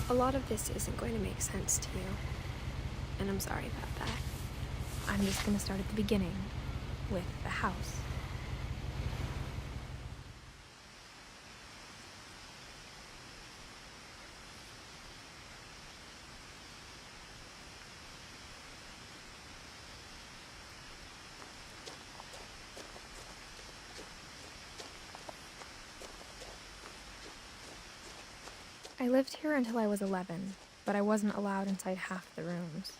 A lot of this isn't going to make sense to you, and I'm sorry about that. I'm just going to start at the beginning, with the house. I lived here until I was 11, but I wasn't allowed inside half the rooms.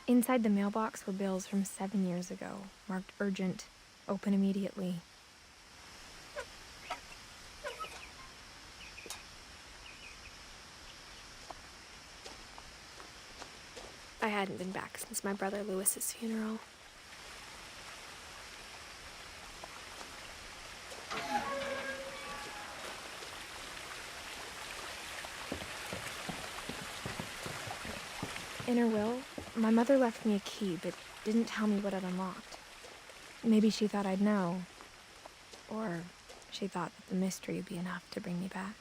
Inside the mailbox were bills from 7 years ago, marked urgent, open immediately. I hadn't been back since my brother Lewis's funeral. In her will, my mother left me a key, but didn't tell me what it unlocked. Maybe she thought I'd know. Or she thought that the mystery would be enough to bring me back.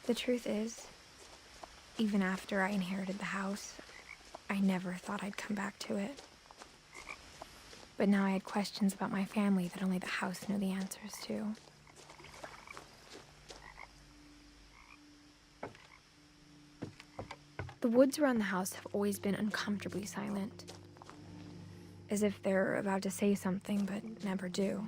The truth is, even after I inherited the house, I never thought I'd come back to it. But now I had questions about my family that only the house knew the answers to. The woods around the house have always been uncomfortably silent, as if they're about to say something but never do.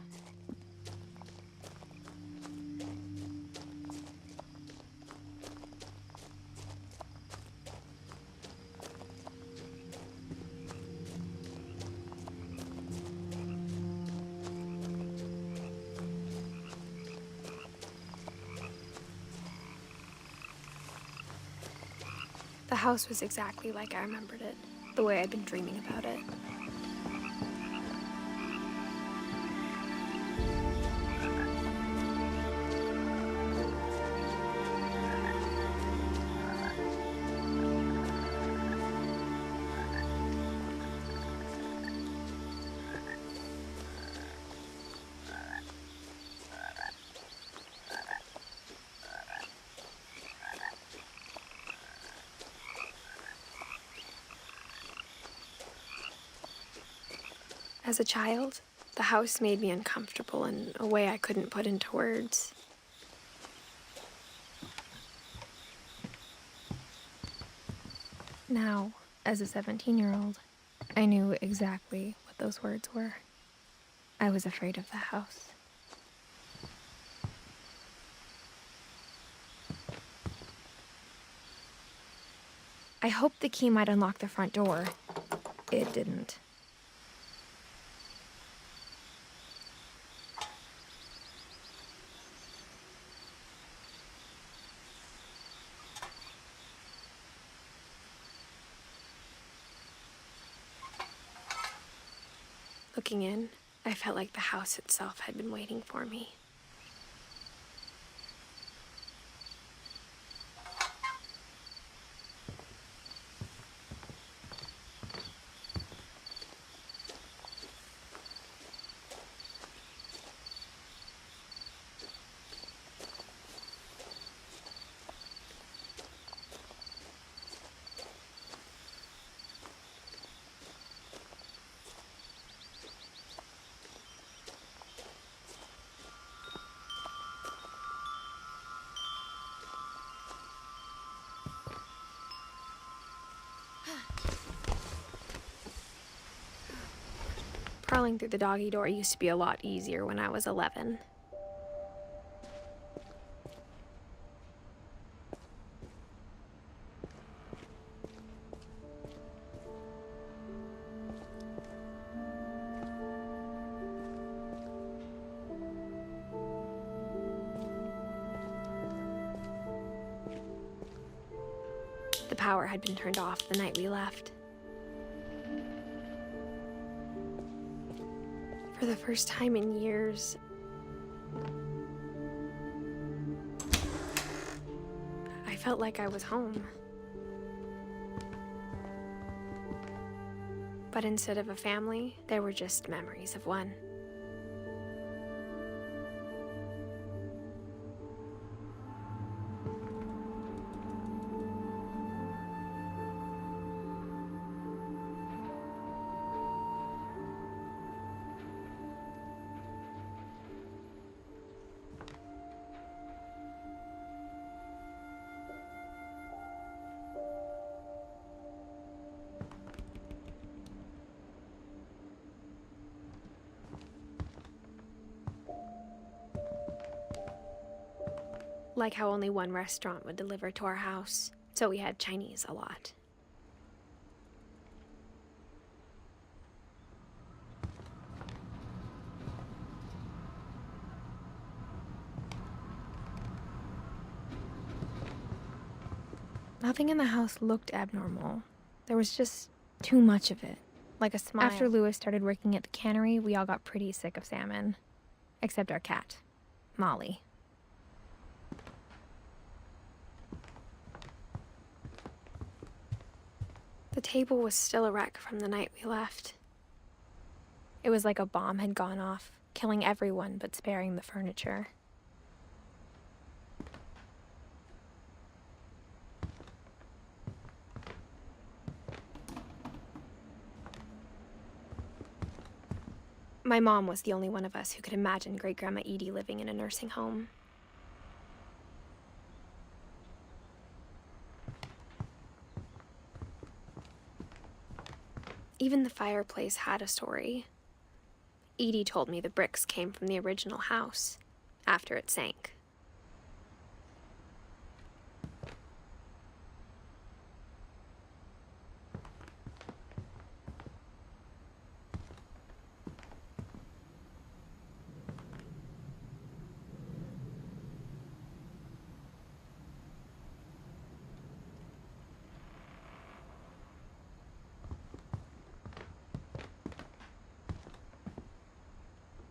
The house was exactly like I remembered it, the way I'd been dreaming about it. As a child, the house made me uncomfortable in a way I couldn't put into words. Now, as a 17-year-old, I knew exactly what those words were. I was afraid of the house. I hoped the key might unlock the front door. It didn't. Looking in, I felt like the house itself had been waiting for me. Crawling through the doggy door used to be a lot easier when I was 11. power had been turned off the night we left. For the first time in years, I felt like I was home. But instead of a family, there were just memories of one. Like how only one restaurant would deliver to our house, so we had Chinese a lot. Nothing in the house looked abnormal. There was just too much of it, like a smile. After Louis started working at the cannery, we all got pretty sick of salmon. Except our cat, Molly. The table was still a wreck from the night we left. It was like a bomb had gone off, killing everyone but sparing the furniture. My mom was the only one of us who could imagine Great-Grandma Edie living in a nursing home. Even the fireplace had a story. Edie told me the bricks came from the original house, after it sank.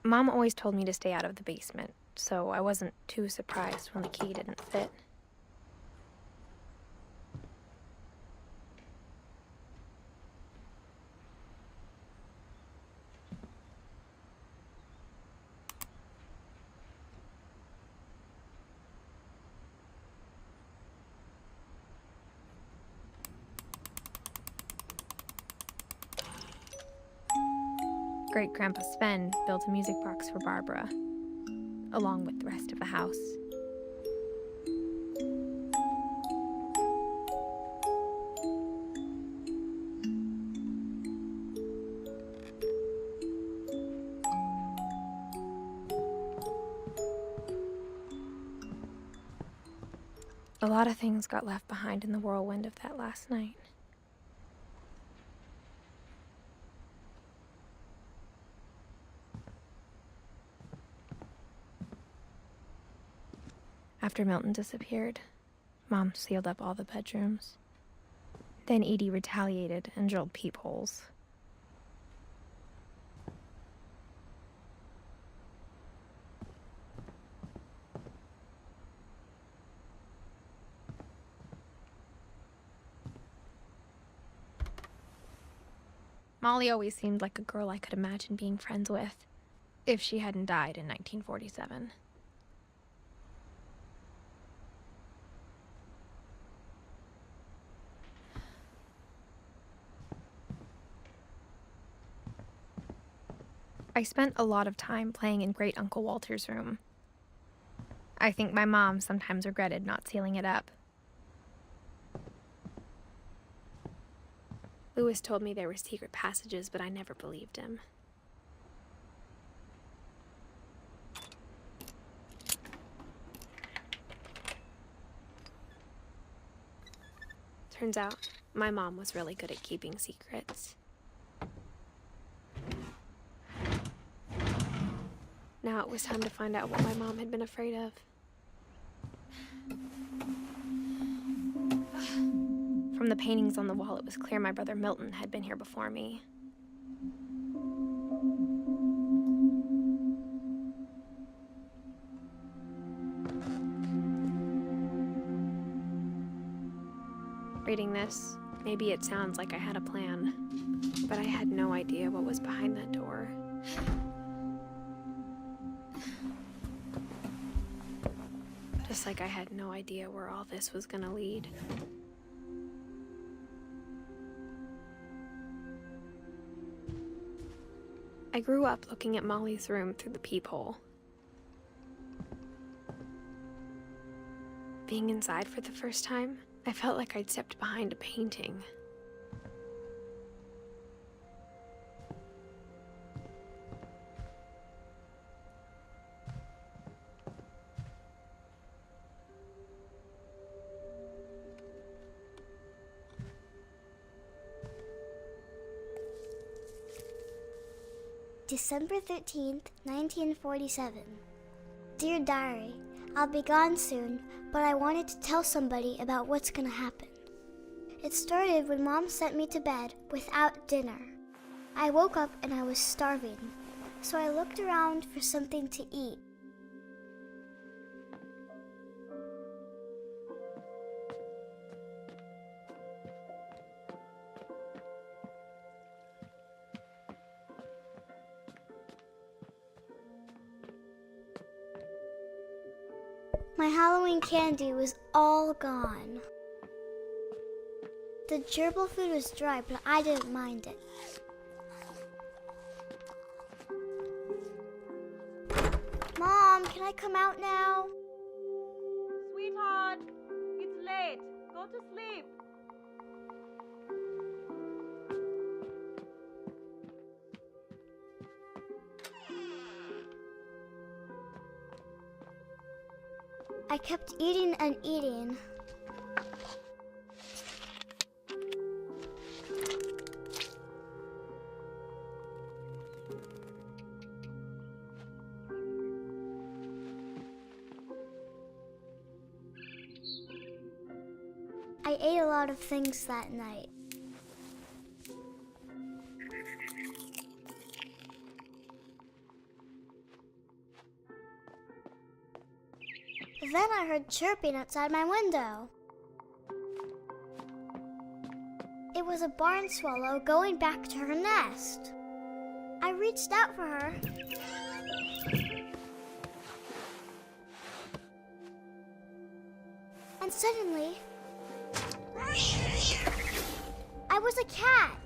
Mom always told me to stay out of the basement, so I wasn't too surprised when the key didn't fit. Great-Grandpa Sven built a music box for Barbara, along with the rest of the house. A lot of things got left behind in the whirlwind of that last night. After Milton disappeared, Mom sealed up all the bedrooms. Then Edie retaliated and drilled peepholes. Molly always seemed like a girl I could imagine being friends with, if she hadn't died in 1947. I spent a lot of time playing in Great Uncle Walter's room. I think my mom sometimes regretted not sealing it up. Louis told me there were secret passages, but I never believed him. Turns out, my mom was really good at keeping secrets. Now it was time to find out what my mom had been afraid of. From the paintings on the wall, it was clear my brother Milton had been here before me. Reading this, maybe it sounds like I had a plan, but I had no idea what was behind that door. Just like I had no idea where all this was gonna lead. I grew up looking at Molly's room through the peephole. Being inside for the first time, I felt like I'd stepped behind a painting. December 13th, 1947. Dear Diary, I'll be gone soon, but I wanted to tell somebody about what's gonna happen. It started when Mom sent me to bed without dinner. I woke up and I was starving, so I looked around for something to eat. My Halloween candy was all gone. The gerbil food was dry, but I didn't mind it. Mom, can I come out now? Sweetheart, it's late. Go to sleep. I kept eating and eating. I ate a lot of things that night. Then I heard chirping outside my window. It was a barn swallow going back to her nest. I reached out for her. And suddenly, I was a cat.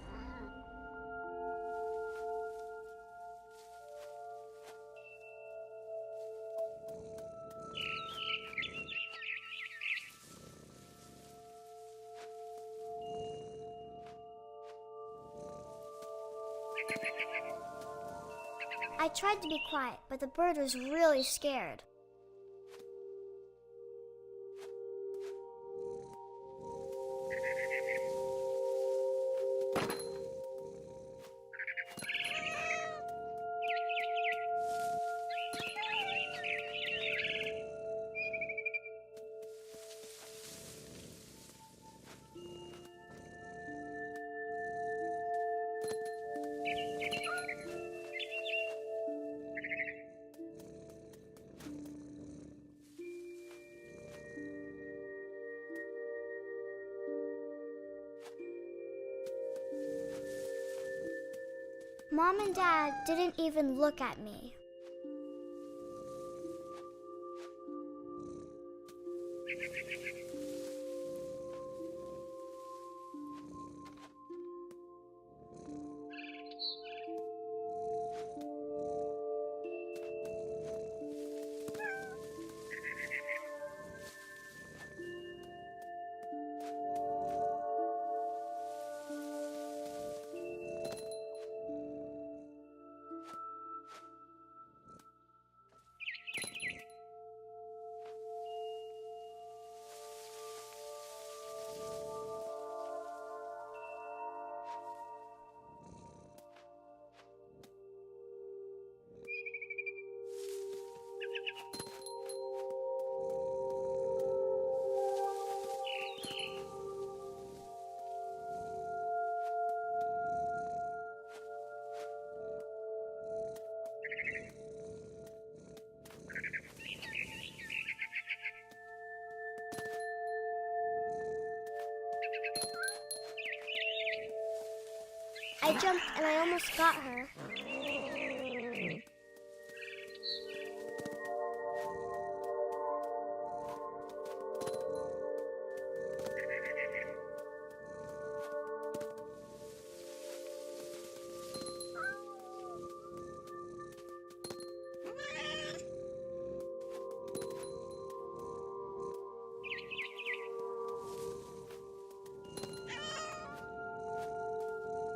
I tried to be quiet, but the bird was really scared. Mom and Dad didn't even look at me. I jumped and I almost got her.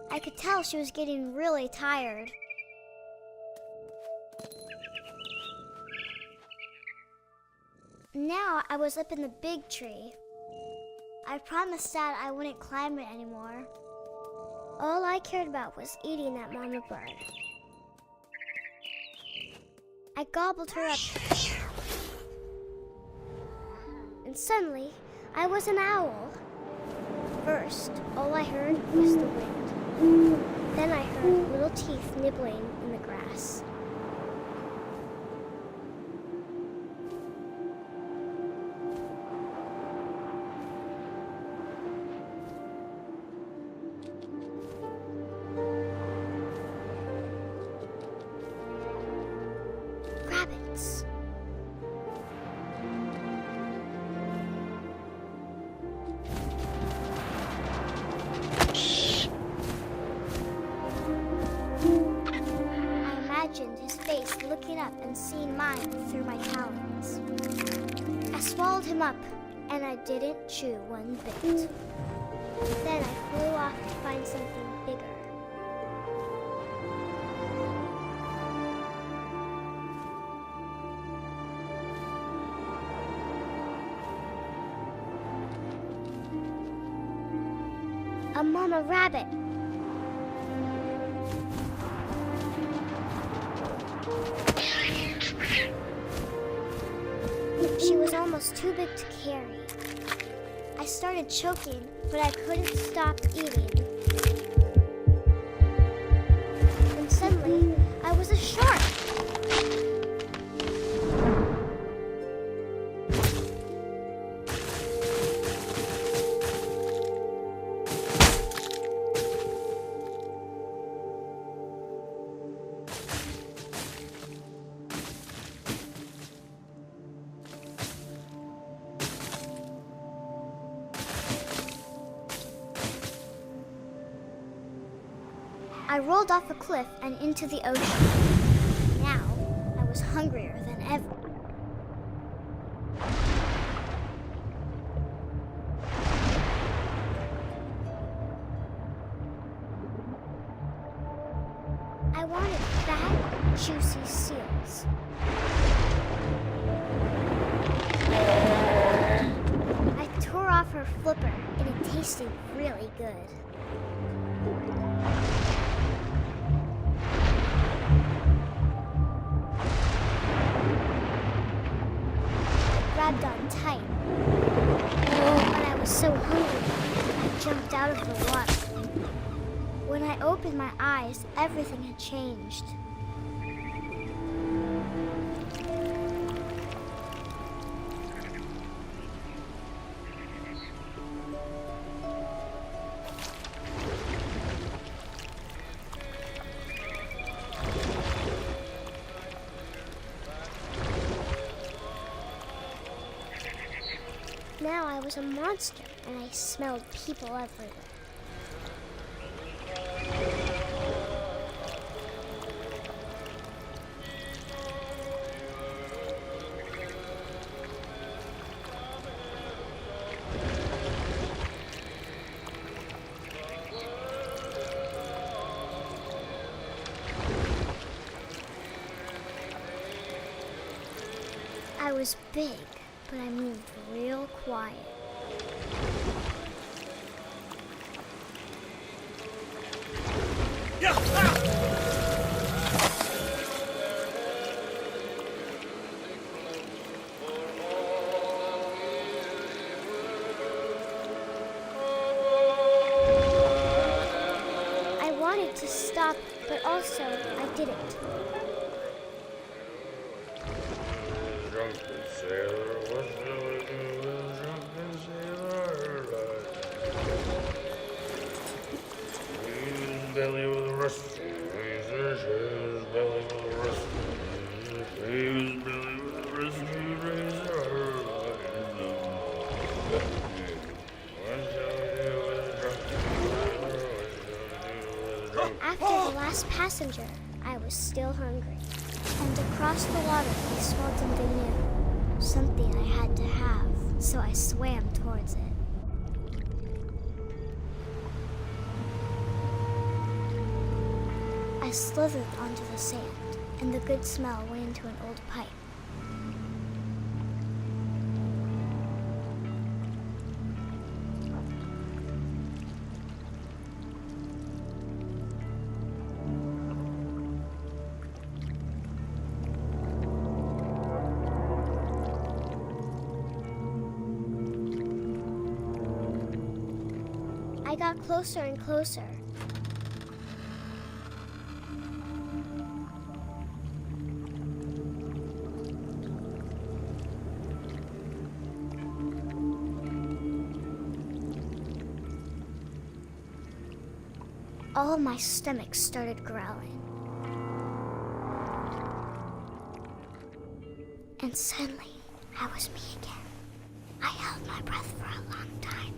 I could tell she was getting really tired. Now I was up in the big tree. I promised Dad I wouldn't climb it anymore. All I cared about was eating that mama bird. I gobbled her up. And suddenly, I was an owl. First, all I heard was the wind. Then I heard little teeth nibbling in the grass. Rabbits. His face looking up and seeing mine through my talons. I swallowed him up, and I didn't chew one bit. Then I flew off to find something bigger. A mama rabbit. She was almost too big to carry. I started choking, but I couldn't stop eating. And suddenly, I was a shark. I rolled off a cliff and into the ocean. Now, I was hungrier than ever. I wanted fat, juicy seals. I tore off her flipper, and it tasted really good. Grabbed on tight. But I was so hungry, I jumped out of the water. When I opened my eyes, everything had changed. Now I was a monster, and I smelled people everywhere. I was big, but I moved real quiet. I wanted to stop, but also I didn't. Drunken sailor, what shall I do with drunken sailor? belly with a rusty razor, shave his belly with a rusty razor, shave his belly with a rusty razor. What shall we do with a drunken driver? What shall we do with a drunken After the last passenger, I was still hungry. And across the water, I smelled something new. Something I had to have, so I swam towards it. I slithered onto the sand, and the good smell went into an old pipe. I got closer and closer. All my stomach started growling. And suddenly, I was me again. I held my breath for a long time,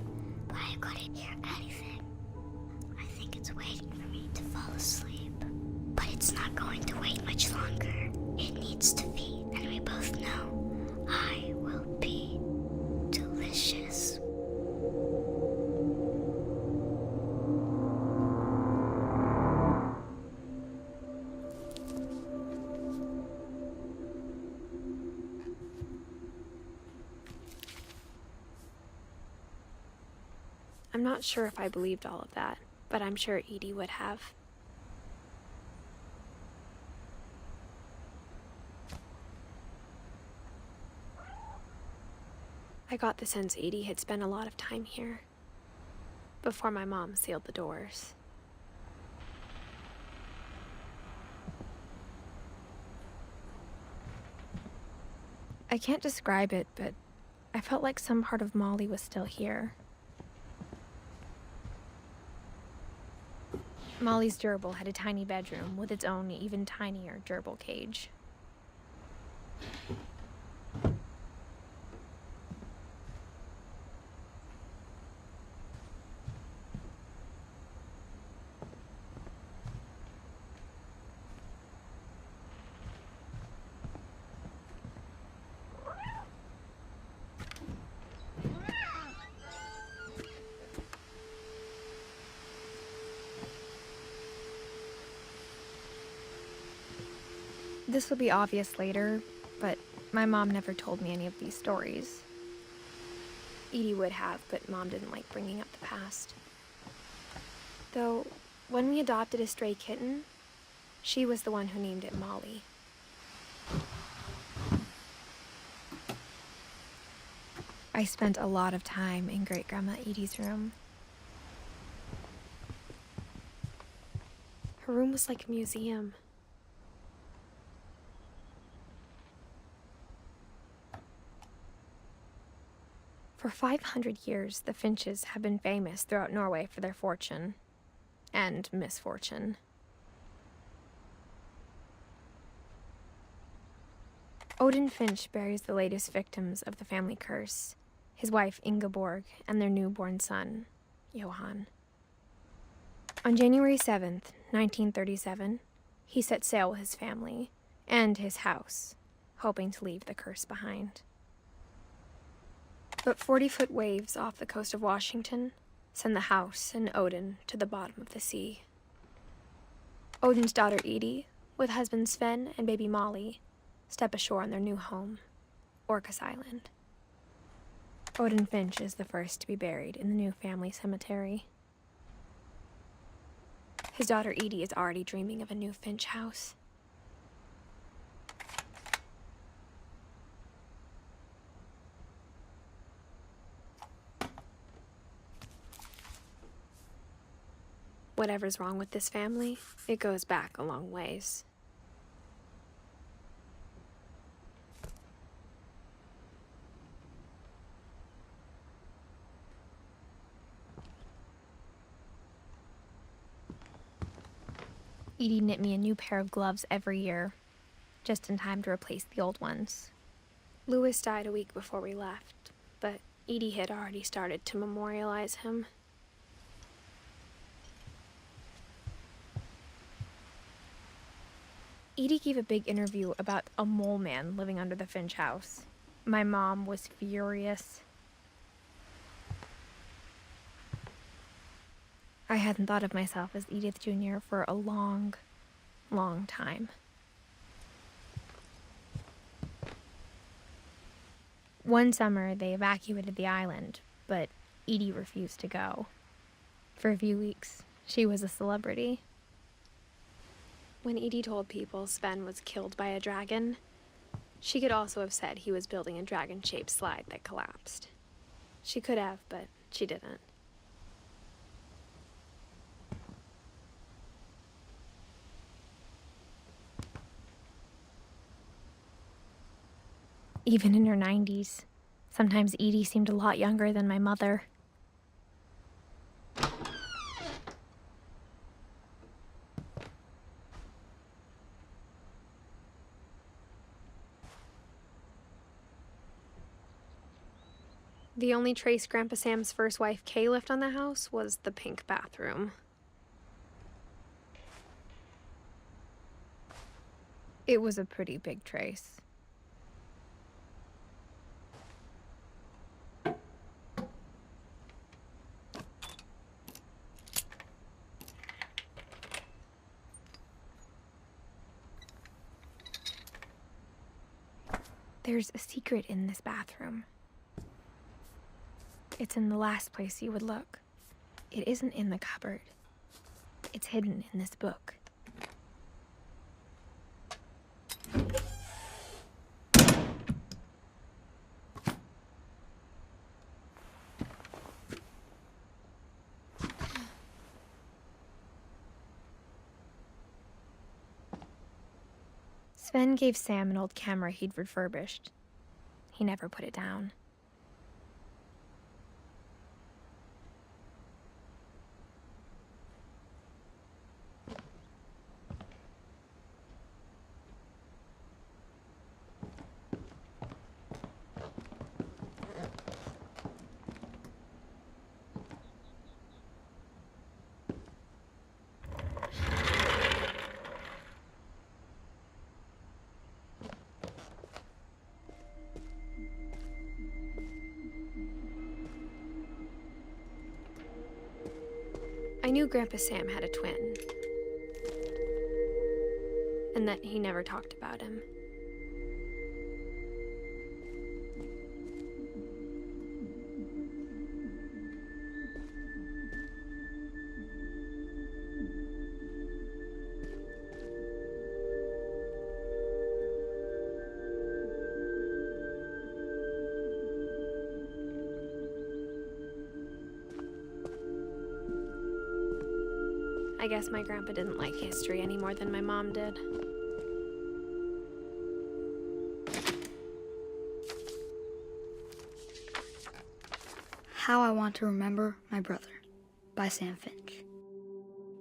but I couldn't hear anything. I think it's waiting for me to fall asleep. But it's not going to wait much longer. It needs to feed, and we both know I will be delicious. I'm not sure if I believed all of that, but I'm sure Edie would have. I got the sense Edie had spent a lot of time here, before my mom sealed the doors. I can't describe it, but I felt like some part of Molly was still here. Molly's gerbil had a tiny bedroom with its own even tinier gerbil cage. This will be obvious later, but my mom never told me any of these stories. Edie would have, but Mom didn't like bringing up the past. Though, when we adopted a stray kitten, she was the one who named it Molly. I spent a lot of time in Great-Grandma Edie's room. Her room was like a museum. For 500 years, the Finches have been famous throughout Norway for their fortune and misfortune. Odin Finch buries the latest victims of the family curse, his wife Ingeborg and their newborn son, Johan. On January 7th, 1937, he set sail with his family and his house, hoping to leave the curse behind. But 40-foot waves off the coast of Washington send the house and Odin to the bottom of the sea. Odin's daughter Edie, with husband Sven and baby Molly, step ashore on their new home, Orcas Island. Odin Finch is the first to be buried in the new family cemetery. His daughter Edie is already dreaming of a new Finch house. Whatever's wrong with this family, it goes back a long ways. Edie knit me a new pair of gloves every year, just in time to replace the old ones. Louis died a week before we left, but Edie had already started to memorialize him. Edie gave a big interview about a mole man living under the Finch house. My mom was furious. I hadn't thought of myself as Edith Jr. for a long, long time. One summer, they evacuated the island, but Edie refused to go. For a few weeks, she was a celebrity. When Edie told people Sven was killed by a dragon, she could also have said he was building a dragon-shaped slide that collapsed. She could have, but she didn't. Even in her 90s, sometimes Edie seemed a lot younger than my mother. The only trace Grandpa Sam's first wife, Kay, left on the house was the pink bathroom. It was a pretty big trace. There's a secret in this bathroom. It's in the last place you would look. It isn't in the cupboard. It's hidden in this book. Sven gave Sam an old camera he'd refurbished. He never put it down. I knew Grandpa Sam had a twin, and that he never talked about him. I guess my grandpa didn't like history any more than my mom did. How I Want to Remember My Brother by Sam Finch.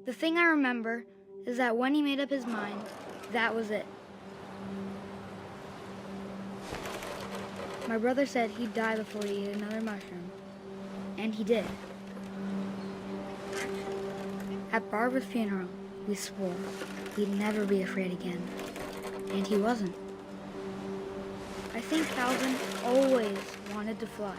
The thing I remember is that when he made up his mind, that was it. My brother said he'd die before he ate another mushroom, and he did. At Barbara's funeral, we swore we'd never be afraid again, and he wasn't. I think Calvin always wanted to fly.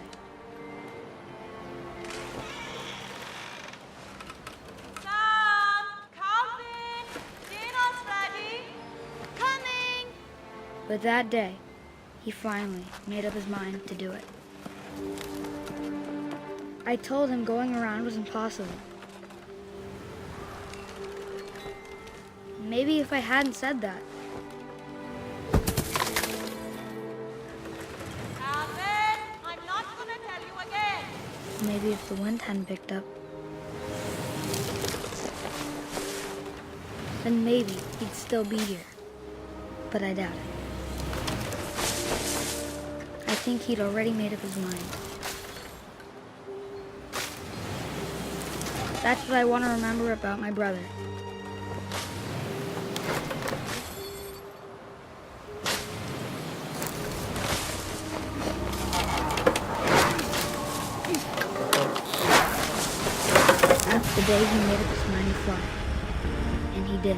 Sam! Calvin! Dinner's ready! Coming! But that day, he finally made up his mind to do it. I told him going around was impossible. Maybe if I hadn't said that. Calvin! I'm not gonna tell you again! Maybe if the wind hadn't picked up. Then maybe he'd still be here. But I doubt it. I think he'd already made up his mind. That's what I want to remember about my brother. day he made up his mind to fly. And he did.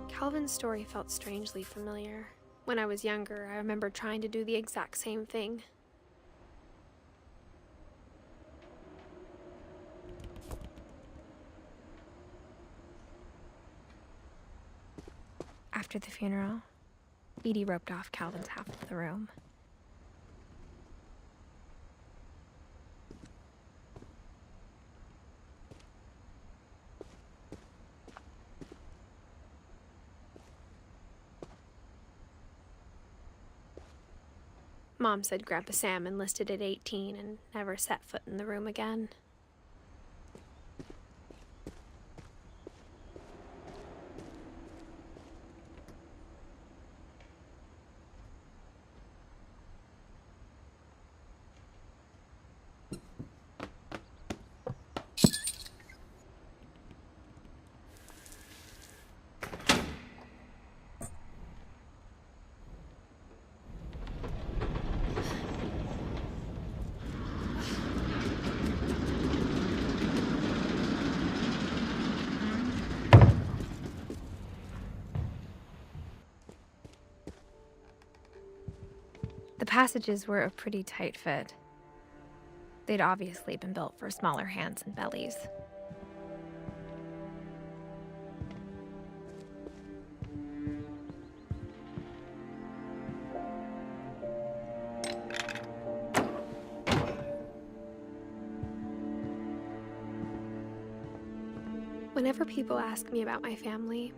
Calvin's story felt strangely familiar. When I was younger, I remember trying to do the exact same thing. After the funeral, Edie roped off Calvin's half of the room. Mom said Grandpa Sam enlisted at 18 and never set foot in the room again. The passages were a pretty tight fit. They'd obviously been built for smaller hands and bellies. Whenever people ask me about my family,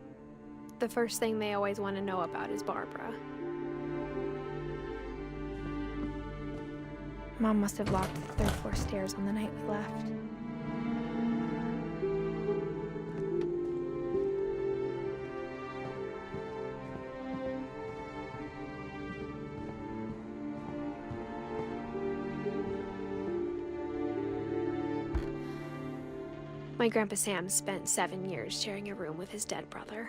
the first thing they always want to know about is Barbara. Mom must have locked the third floor stairs on the night we left. My Grandpa Sam spent 7 years sharing a room with his dead brother,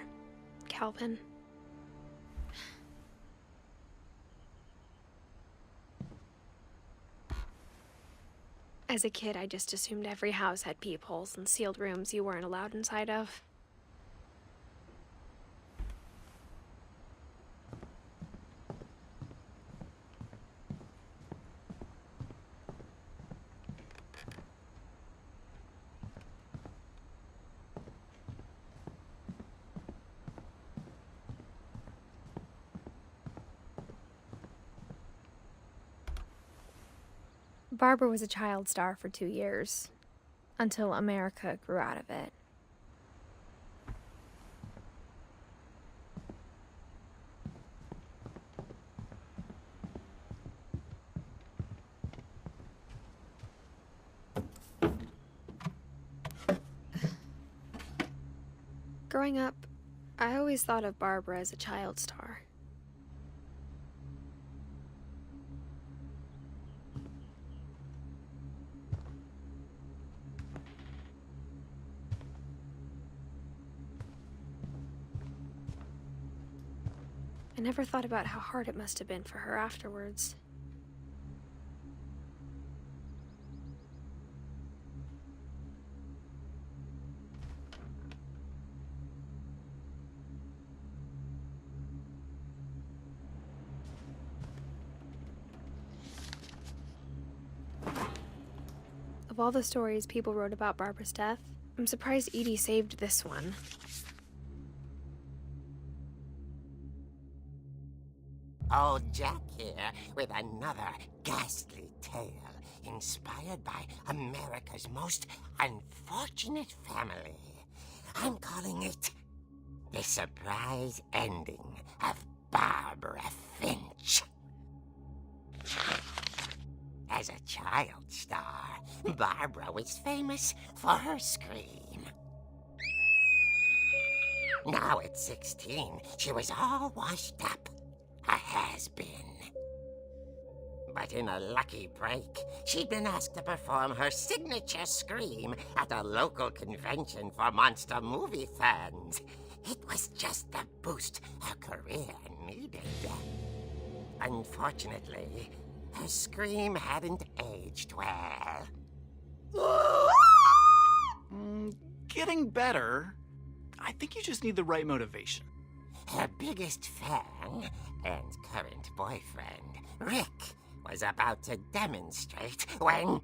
Calvin. As a kid, I just assumed every house had peepholes and sealed rooms you weren't allowed inside of. Barbara was a child star for 2 years, until America grew out of it. Growing up, I always thought of Barbara as a child star. I never thought about how hard it must have been for her afterwards. Of all the stories people wrote about Barbara's death, I'm surprised Edie saved this one. Old Jack here with another ghastly tale inspired by America's most unfortunate family. I'm calling it The Surprise Ending of Barbara Finch. As a child star, Barbara was famous for her scream. Now at 16, she was all washed up. A has-been. But in a lucky break, she'd been asked to perform her signature scream at a local convention for monster movie fans. It was just the boost her career needed. Unfortunately, her scream hadn't aged well. Getting better. I think you just need the right motivation. Her biggest fan and current boyfriend, Rick, was about to demonstrate when...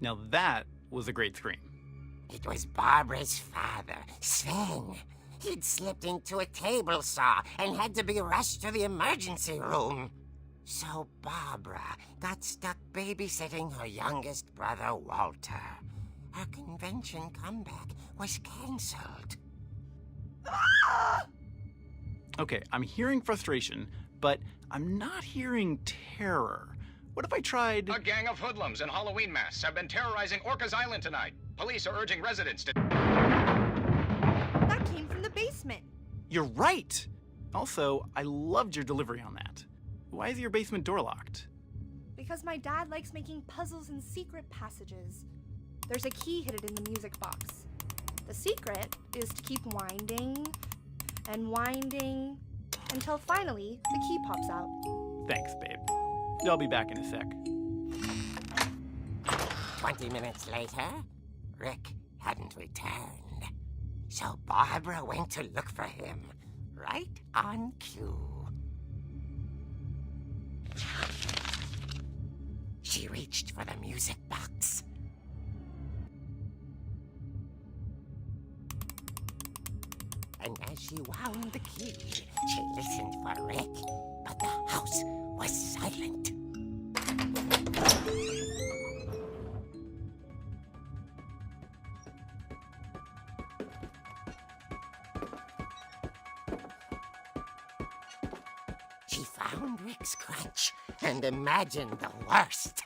Now that was a great scream. It was Barbara's father, Sven. He'd slipped into a table saw and had to be rushed to the emergency room. So Barbara got stuck babysitting her youngest brother, Walter. Her convention comeback was cancelled. Okay, I'm hearing frustration, but I'm not hearing terror. What if I tried... A gang of hoodlums in Halloween masks have been terrorizing Orcas Island tonight. Police are urging residents to... That came from the basement. You're right! Also, I loved your delivery on that. Why is your basement door locked? Because my dad likes making puzzles and secret passages. There's a key hidden in the music box. The secret is to keep winding and winding until finally the key pops out. Thanks, babe. I'll be back in a sec. 20 minutes later, Rick hadn't returned. So Barbara went to look for him, right on cue. She reached for the music box. And as she wound the key, she listened for Rick, but the house was silent. She found Rick's crutch and imagined the worst.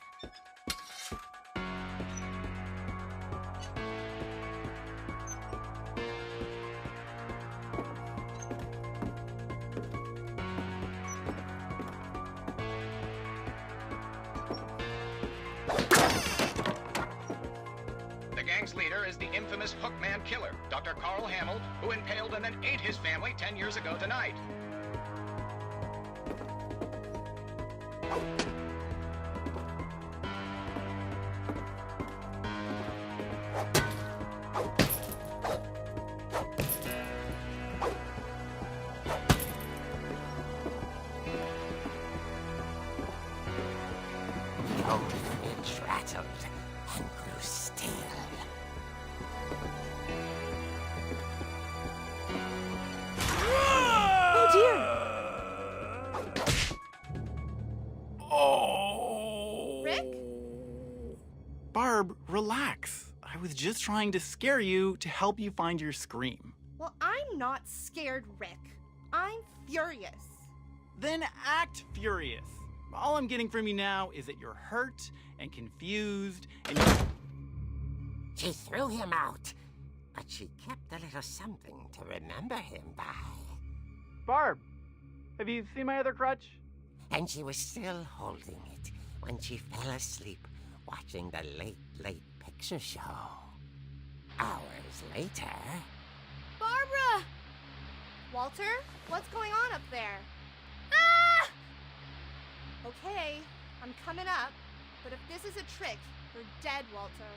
The gang's leader is the infamous Hookman killer, Dr. Carl Hamill, who impaled and then ate his family 10 years ago tonight. The old fridge rattled and grew still. Oh dear! Oh! Rick? Barb, relax. I was just trying to scare you to help you find your scream. Well, I'm not scared, Rick. I'm furious. Then act furious. All I'm getting from you now is that you're hurt and confused and She threw him out, but she kept a little something to remember him by. Barb, have you seen my other crutch? And she was still holding it when she fell asleep watching the late picture show. Hours later... Barbara! Walter, what's going on up there? Ah! Okay, I'm coming up, but if this is a trick, you're dead, Walter.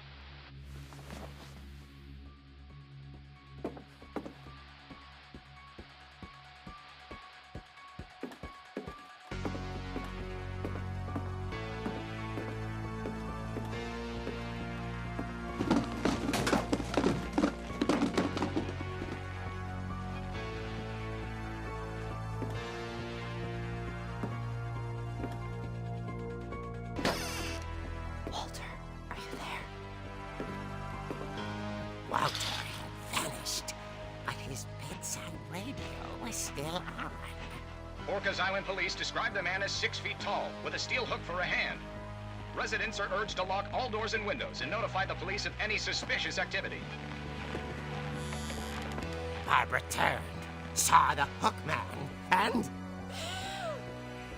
Walter had vanished, but his bedside radio was still on. Orcas Island police describe the man as 6 feet tall, with a steel hook for a hand. Residents are urged to lock all doors and windows and notify the police of any suspicious activity. Barbara turned, saw the hook man, and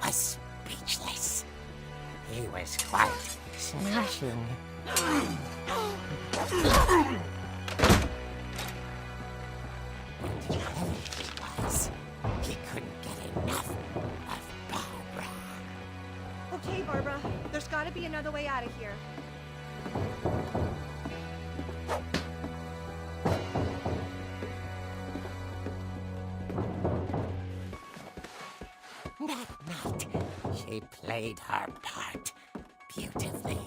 was speechless. He was quite smashing. There's gotta be another way out of here. That night, she played her part beautifully.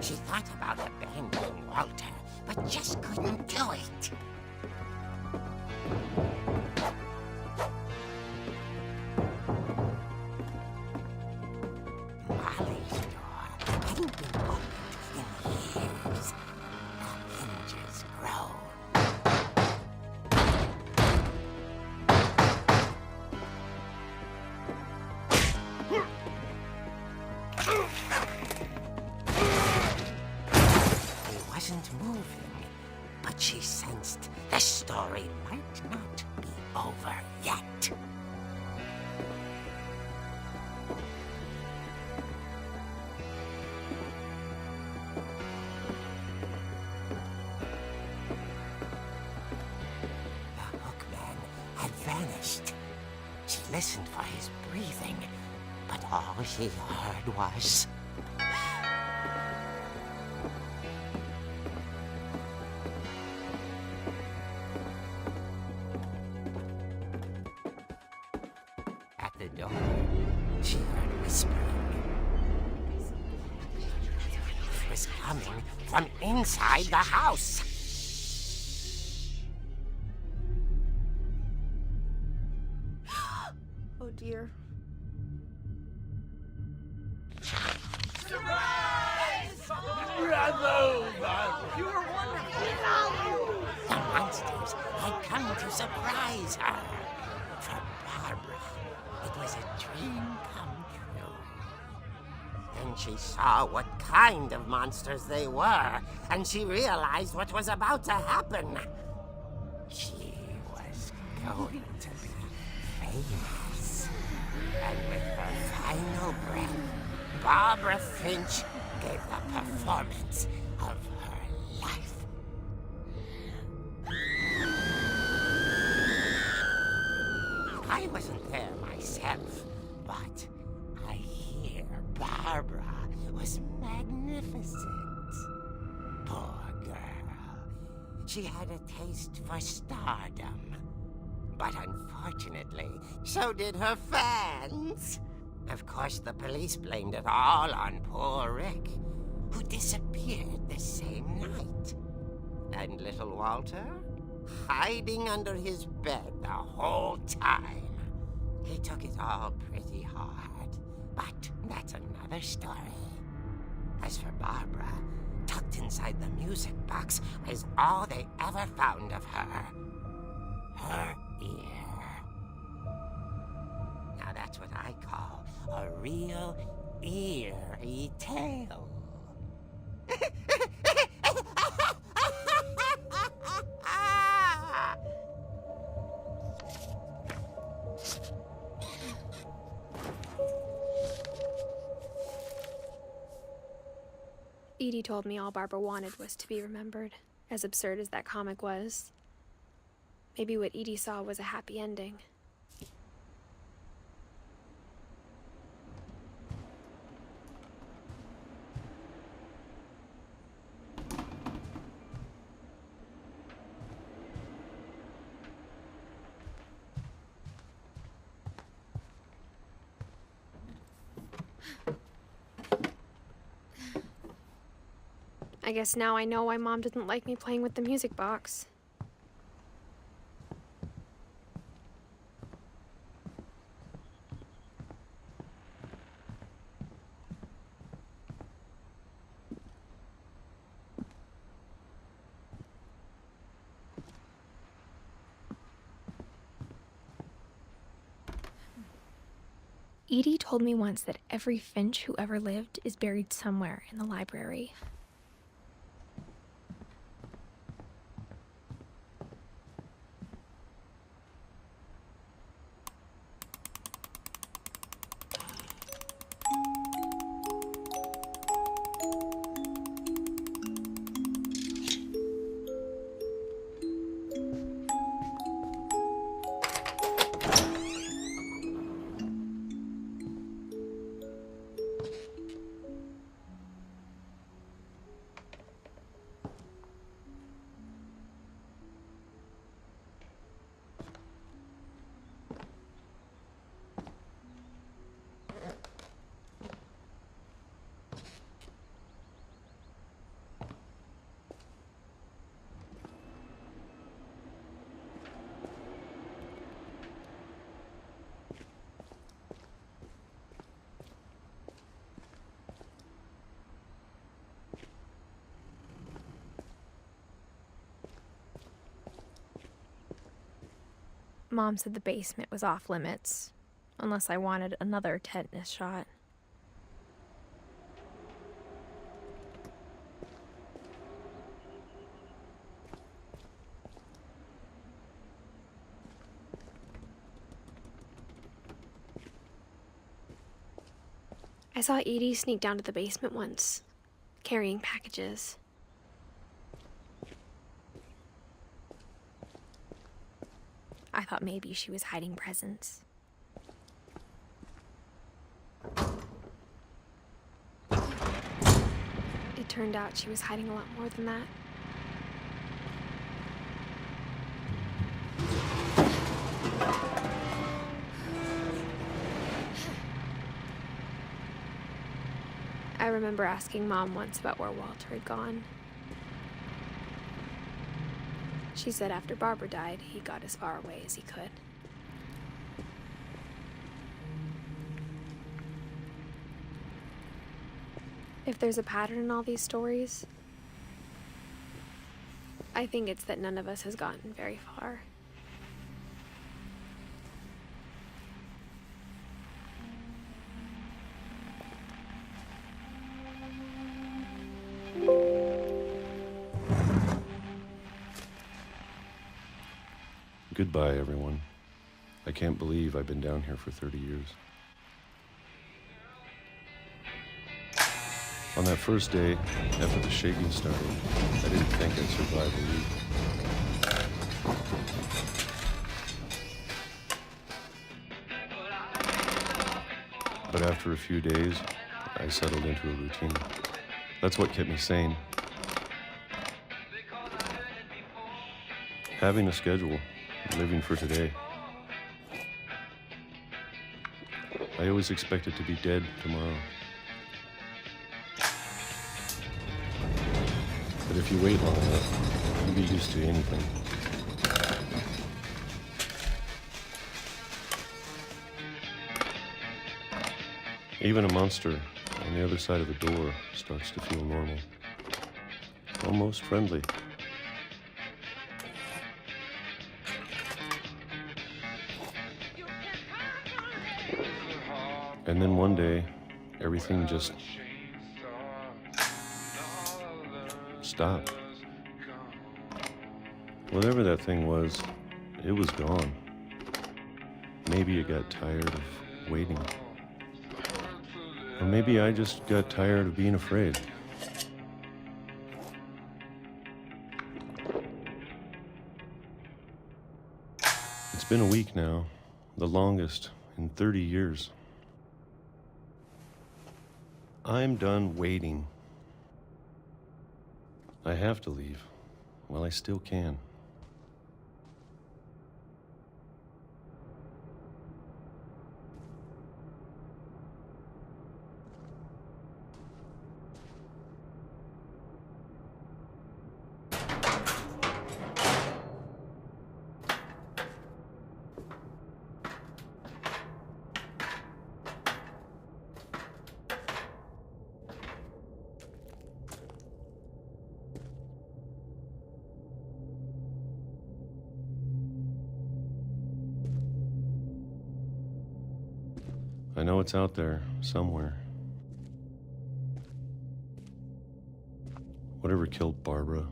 She thought about abandoning Walter, but just couldn't do it. Molly's door hadn't been opened in years. The hinges groaned. He wasn't moving, but she sensed the story might not be over yet. The hookman had vanished. She listened for his breathing, but all she heard was... At the door, she heard whispering. It was coming from inside the house. Oh dear. The monsters had come to surprise her. For Barbara, it was a dream come true. Then she saw what kind of monsters they were, and she realized what was about to happen. She was going to be famous. And with her final breath, Barbara Finch gave the performance of her life. I wasn't there myself, but I hear Barbara was magnificent. Poor girl. She had a taste for stardom. But unfortunately, so did her fans. Of course, the police blamed it all on poor Rick, who disappeared the same night. And little Walter? Hiding under his bed the whole time. He took it all pretty hard, but that's another story. As for Barbara, tucked inside the music box was all they ever found of her. Her ear. Now that's what I call a real eerie tale. Edie told me all Barbara wanted was to be remembered, as absurd as that comic was. Maybe what Edie saw was a happy ending. I guess now I know why Mom didn't like me playing with the music box. Edie told me once that every Finch who ever lived is buried somewhere in the library. Mom said the basement was off limits, unless I wanted another tetanus shot. I saw Edie sneak down to the basement once, carrying packages. I thought maybe she was hiding presents. It turned out she was hiding a lot more than that. I remember asking Mom once about where Walter had gone. She said after Barbara died, he got as far away as he could. If there's a pattern in all these stories, I think it's that none of us has gotten very far. Goodbye, everyone. I can't believe I've been down here for 30 years. On that first day, after the shaking started, I didn't think I'd survive a week. But after a few days, I settled into a routine. That's what kept me sane. Having a schedule, living for today. I always expected to be dead tomorrow. But if you wait long enough, you get used to anything. Even a monster on the other side of the door starts to feel normal. Almost friendly. And then one day, everything just stopped. Whatever that thing was, it was gone. Maybe it got tired of waiting. Or maybe I just got tired of being afraid. It's been a week now, the longest in 30 years. I'm done waiting. I have to leave while I still can. I know it's out there, somewhere. Whatever killed Barbara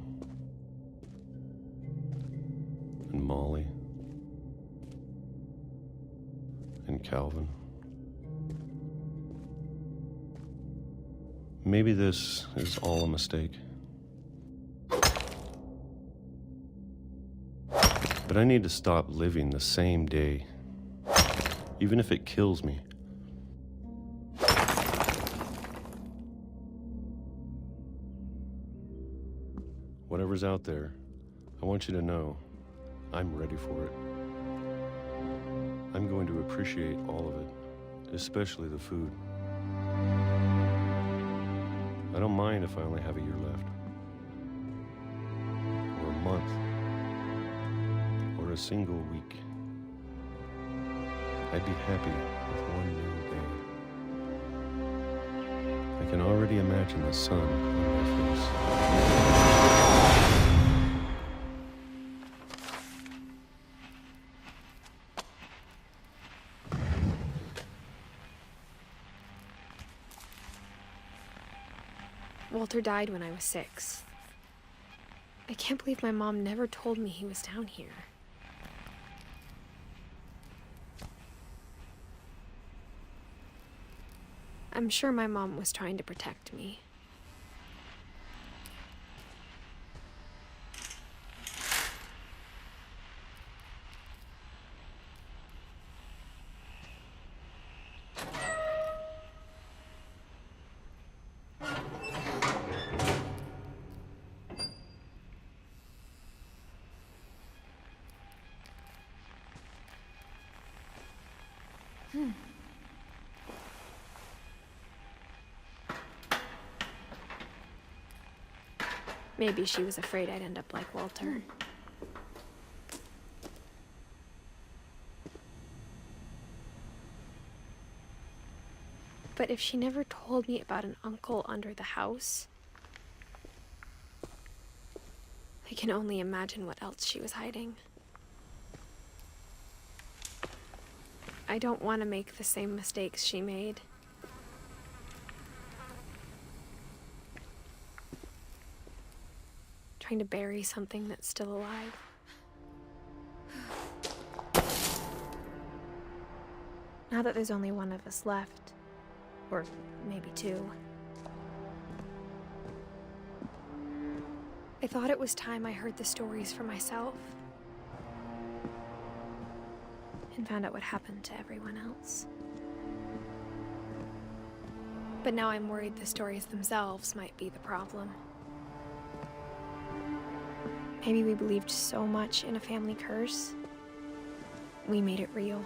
and Molly and Calvin. Maybe this is all a mistake. But I need to stop living the same day, even if it kills me. Whatever's out there, I want you to know I'm ready for it. I'm going to appreciate all of it, especially the food. I don't mind if I only have a year left, or a month, or a single week. I'd be happy with one new day. I can already imagine the sun on my face. Walter died when I was 6. I can't believe my mom never told me he was down here. I'm sure my mom was trying to protect me. Maybe she was afraid I'd end up like Walter. But if she never told me about an uncle under the house, I can only imagine what else she was hiding. I don't want to make the same mistakes she made. Trying to bury something that's still alive. Now that there's only one of us left, or maybe 2, I thought it was time I heard the stories for myself and found out what happened to everyone else. But now I'm worried the stories themselves might be the problem. Maybe we believed so much in a family curse, we made it real.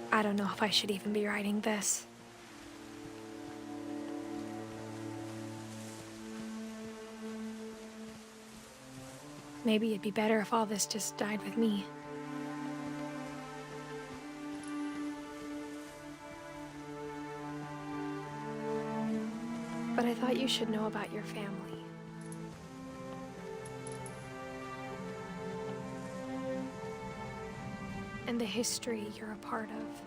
I don't know if I should even be writing this. Maybe it'd be better if all this just died with me. But I thought you should know about your family. And the history you're a part of.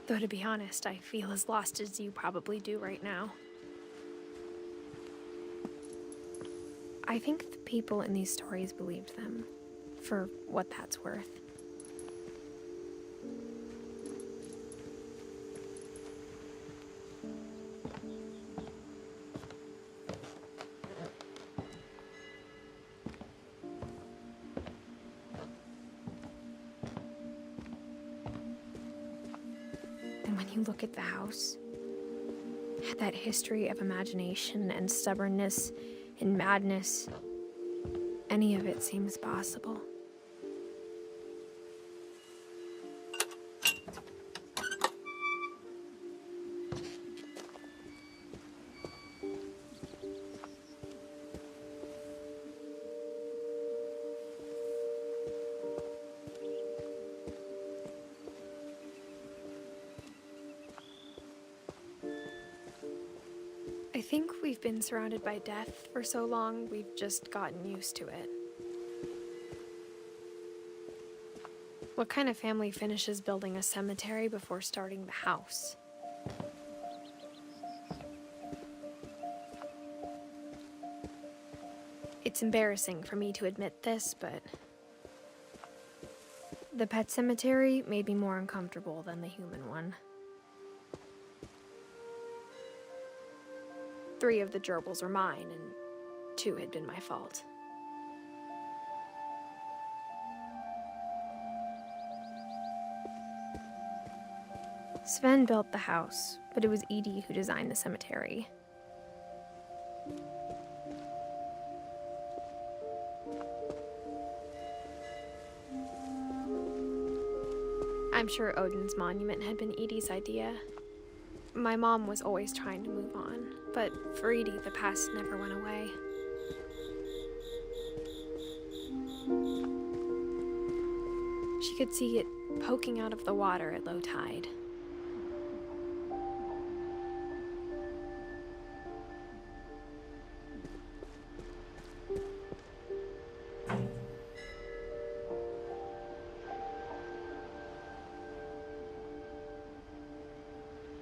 Though to be honest, I feel as lost as you probably do right now. I think the people in these stories believed them, for what that's worth. And when you look at the house, that history of imagination and stubbornness and madness, any of it seems possible. I think we've been surrounded by death for so long, we've just gotten used to it. What kind of family finishes building a cemetery before starting the house? It's embarrassing for me to admit this, but The pet cemetery made me more uncomfortable than the human one. 3 of the gerbils were mine, and 2 had been my fault. Sven built the house, but it was Edie who designed the cemetery. I'm sure Odin's monument had been Edie's idea. My mom was always trying to move on, but for Edie, the past never went away. She could see it poking out of the water at low tide.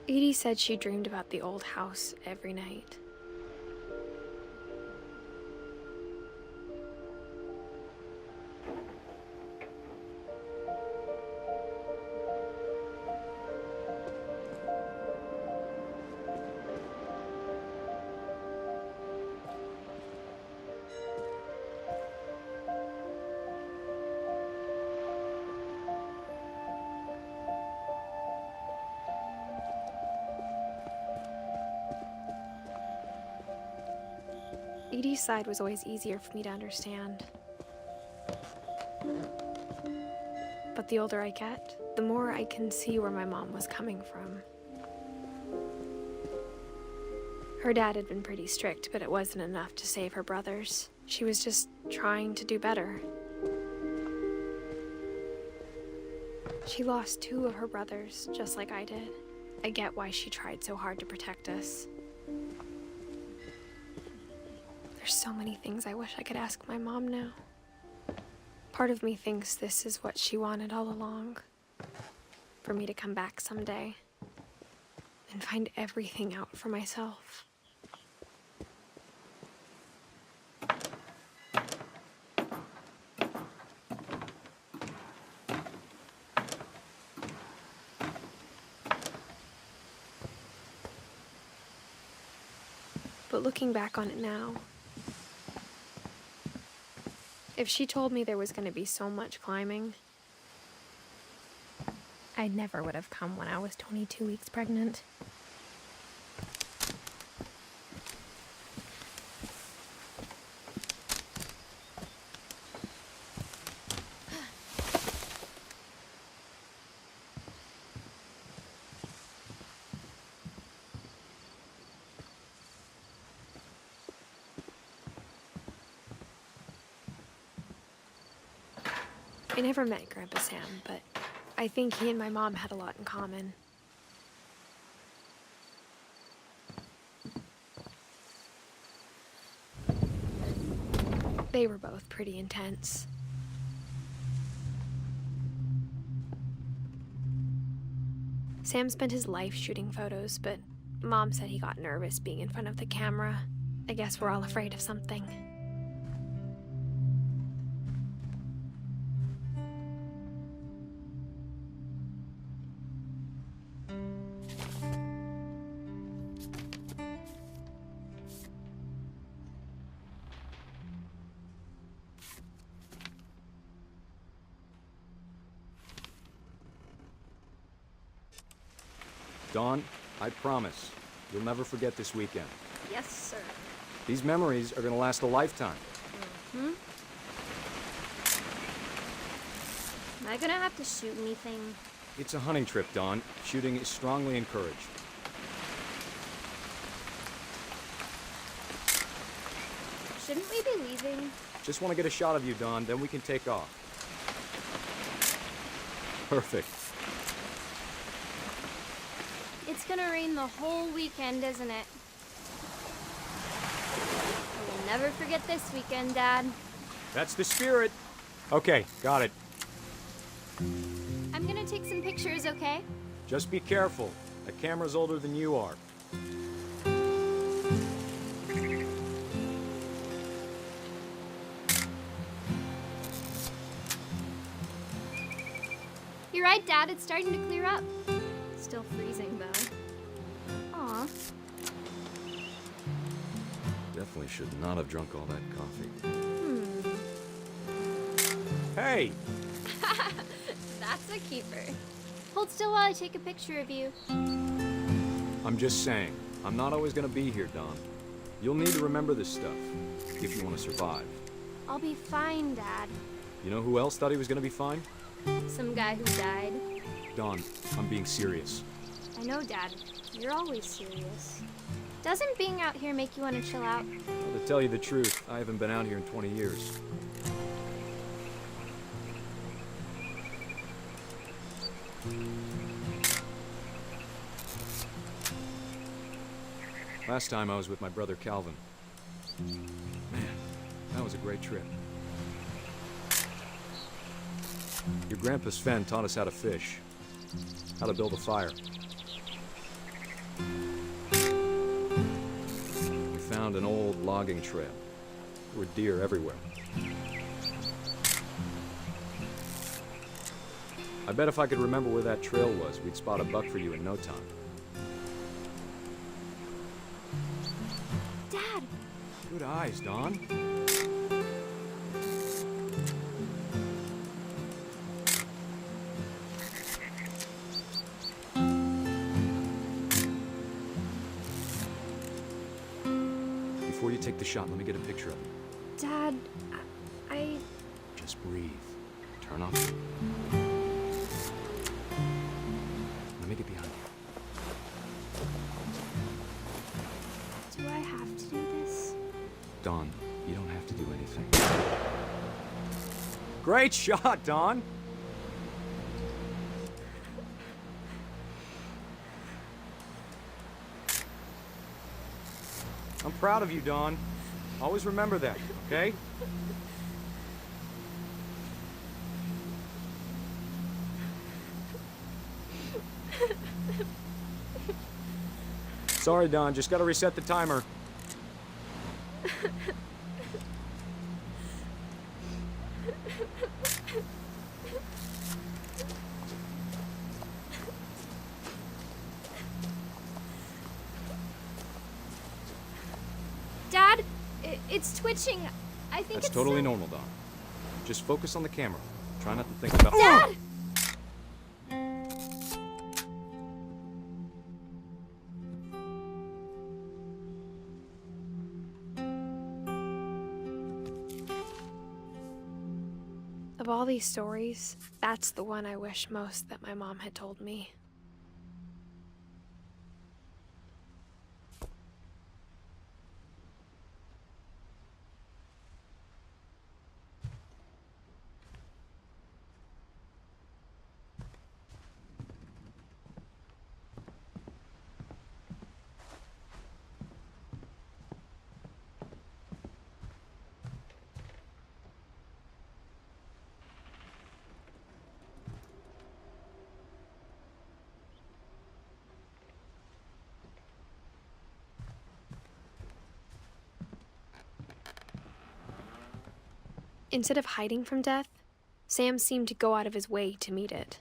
Edie said she dreamed about the old house every night. Edie's side was always easier for me to understand. But the older I get, the more I can see where my mom was coming from. Her dad had been pretty strict, but it wasn't enough to save her brothers. She was just trying to do better. She lost 2 of her brothers, just like I did. I get why she tried so hard to protect us. There's so many things I wish I could ask my mom now. Part of me thinks this is what she wanted all along. For me to come back someday and find everything out for myself. But looking back on it now, if she told me there was going to be so much climbing, I never would have come when I was 22 weeks pregnant. I never met Grandpa Sam, but I think he and my mom had a lot in common. They were both pretty intense. Sam spent his life shooting photos, but Mom said he got nervous being in front of the camera. I guess we're all afraid of something. Dawn, I promise, you'll never forget this weekend. Yes, sir. These memories are gonna last a lifetime. Am I gonna have to shoot anything? It's a hunting trip, Dawn. Shooting is strongly encouraged. Shouldn't we be leaving? Just want to get a shot of you, Dawn, then we can take off. Perfect. It's gonna rain the whole weekend, isn't it? I will never forget this weekend, Dad. That's the spirit. Okay, got it. I'm gonna take some pictures, okay? Just be careful. The camera's older than you are. You're right, Dad. It's starting to clear up. Still freezing, though. Aw. Definitely should not have drunk all that coffee. Hey! That's a keeper. Hold still while I take a picture of you. I'm just saying, I'm not always gonna be here, Don. You'll need to remember this stuff, if you want to survive. I'll be fine, Dad. You know who else thought he was gonna be fine? Some guy who died. Don, I'm being serious. I know, Dad. You're always serious. Doesn't being out here make you want to chill out? Well, to tell you the truth, I haven't been out here in 20 years. Last time I was with my brother Calvin. Man, that was a great trip. Your grandpa Sven taught us how to fish, how to build a fire. We found an old logging trail. There were deer everywhere. I bet if I could remember where that trail was, we'd spot a buck for you in no time. Dad! Good eyes, Don. Before you take the shot, let me get a picture of you. Dad, I... Just breathe. Turn off. Let me get behind you. Do I have to do this? Don, you don't have to do anything. Great shot, Don! I'm proud of you, Don. Always remember that, okay? Sorry, Don. Just gotta reset the timer. Dad, it's twitching. I think That's it's totally normal, Don. Just focus on the camera. Try not to think about... Dad! Of all these stories, that's the one I wish most that my mom had told me. Instead of hiding from death, Sam seemed to go out of his way to meet it.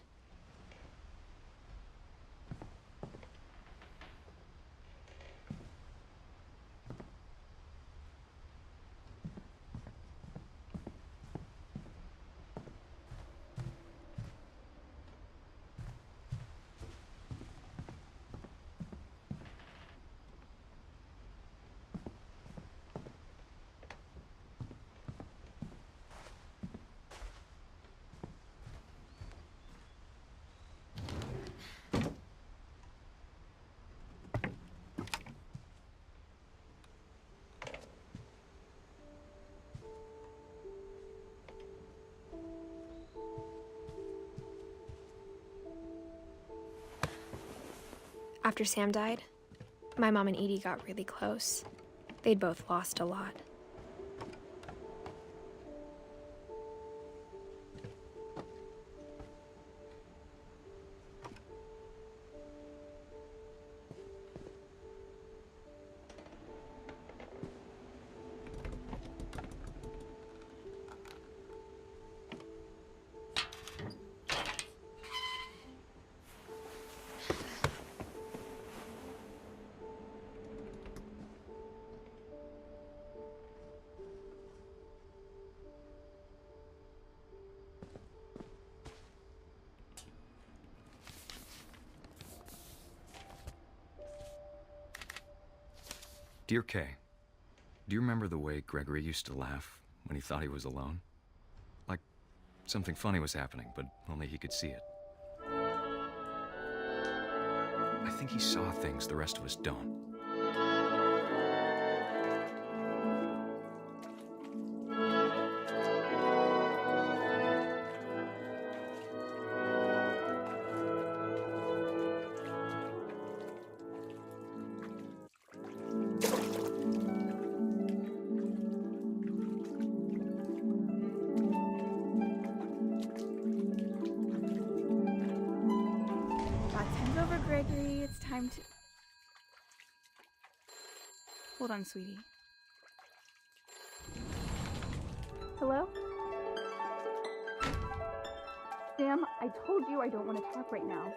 After Sam died, my mom and Edie got really close. They'd both lost a lot. Dear Kay, do you remember the way Gregory used to laugh when he thought he was alone? Like something funny was happening, but only he could see it. I think he saw things the rest of us don't. Gregory, it's time to... Hold on, sweetie. Hello? Sam, I told you I don't want to talk right now.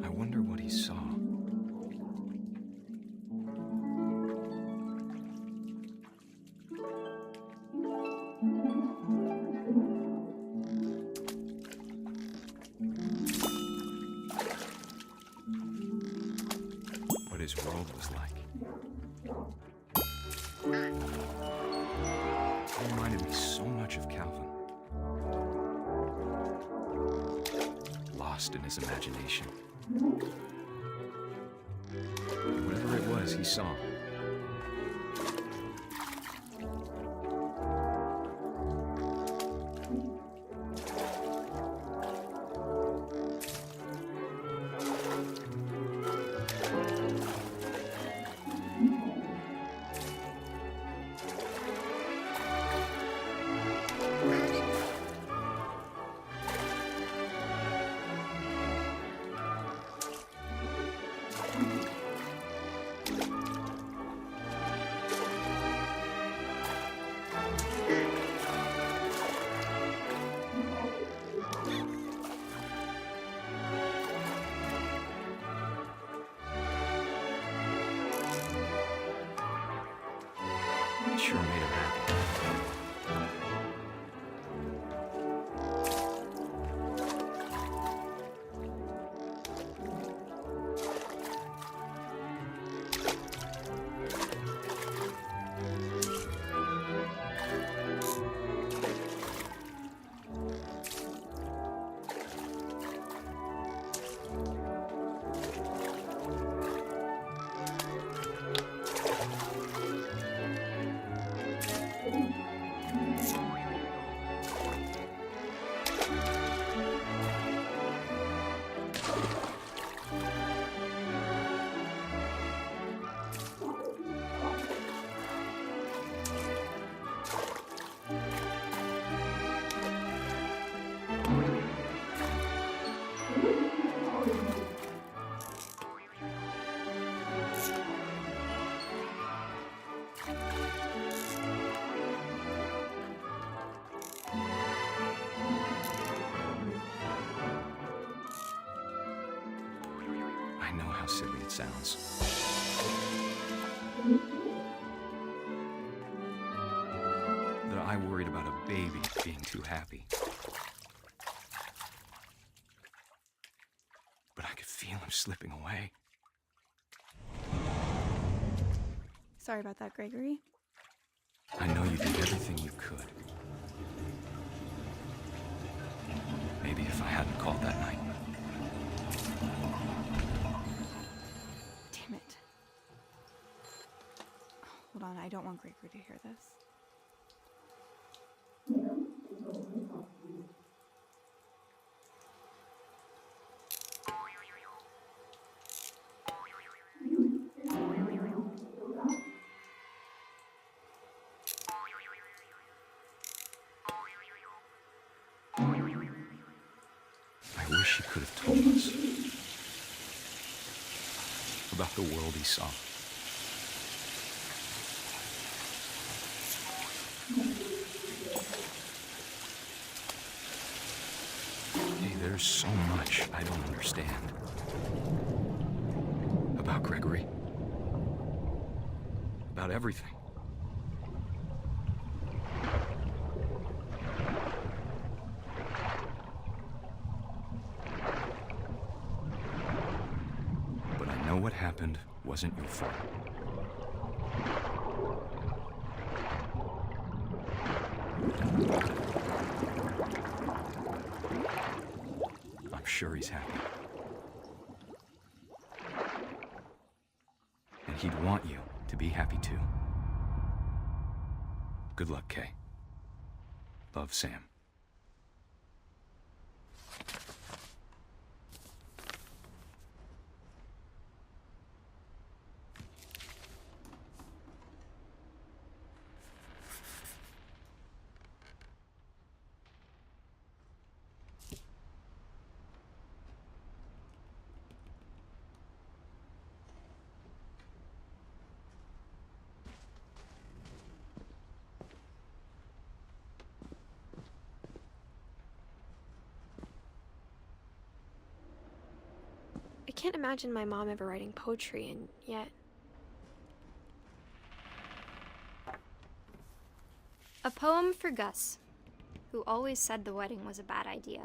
I wonder what he saw. What his world was like. It reminded me so much of Calvin. Lost in his imagination. Whatever it was he saw. It sure made him happy. I know how silly it sounds. That I worried about a baby being too happy. But I could feel him slipping away. Sorry about that, Gregory. I know you did everything you could. Maybe if I hadn't called that night. Damn it. Hold on, I don't want Gregory to hear this. I wish he could have told us about the world he saw. Hey, there's so much I don't understand about Gregory, about everything. But I what happened wasn't your fault. I'm sure he's happy. And he'd want you to be happy too. Good luck, Kay. Love, Sam. I can't imagine my mom ever writing poetry, and yet... A poem for Gus, who always said the wedding was a bad idea.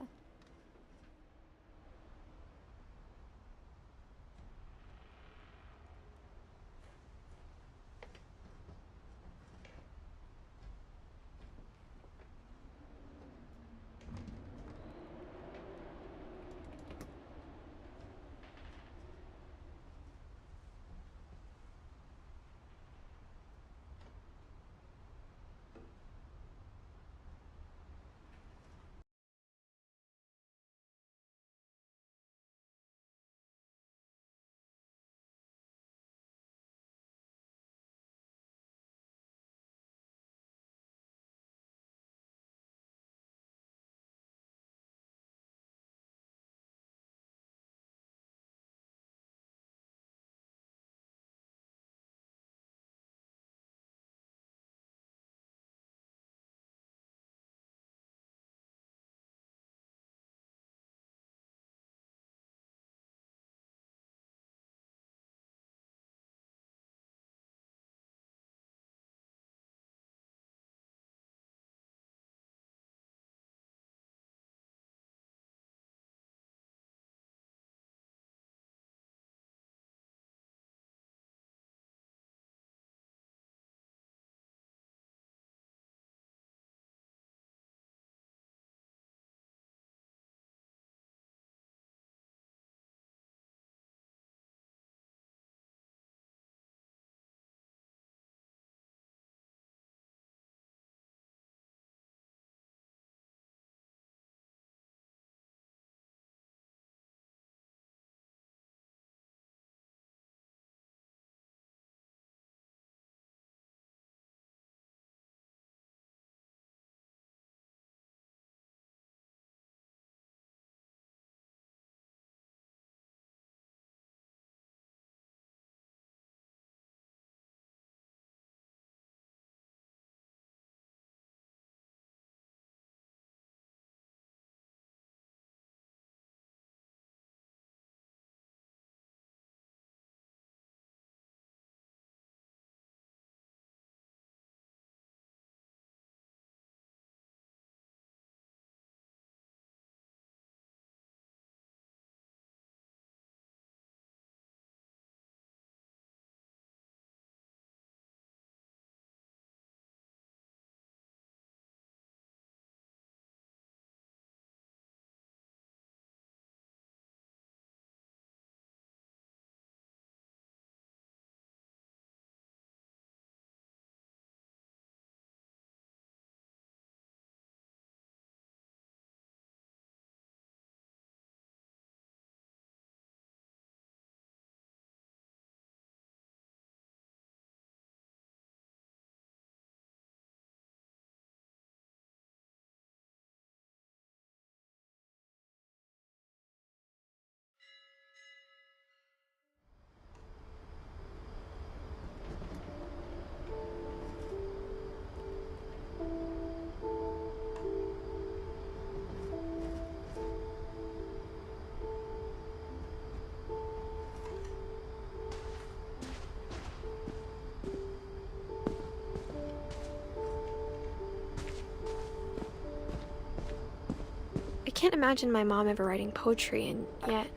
I can't imagine my mom ever writing poetry, and yet...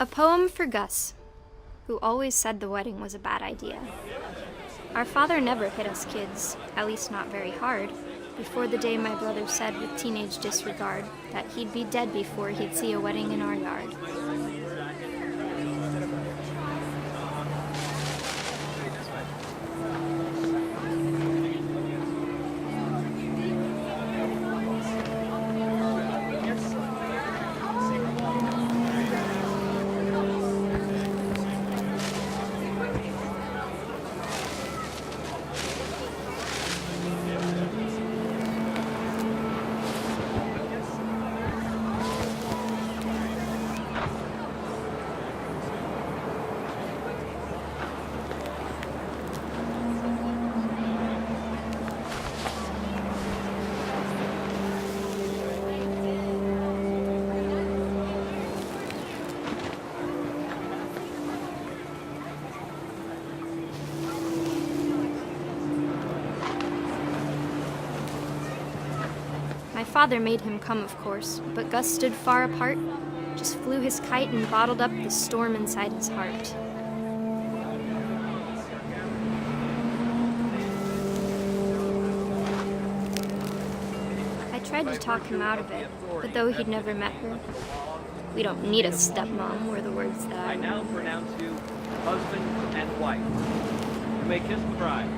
A poem for Gus, who always said the wedding was a bad idea. Our father never hit us kids, at least not very hard, before the day my brother said with teenage disregard that he'd be dead before he'd see a wedding in our yard. My father made him come, of course, but Gus stood far apart, just flew his kite and bottled up the storm inside his heart. I tried to talk him out of it, but though he'd never met her, "We don't need a stepmom," were the words that I now pronounce you husband and wife. You may kiss the bride.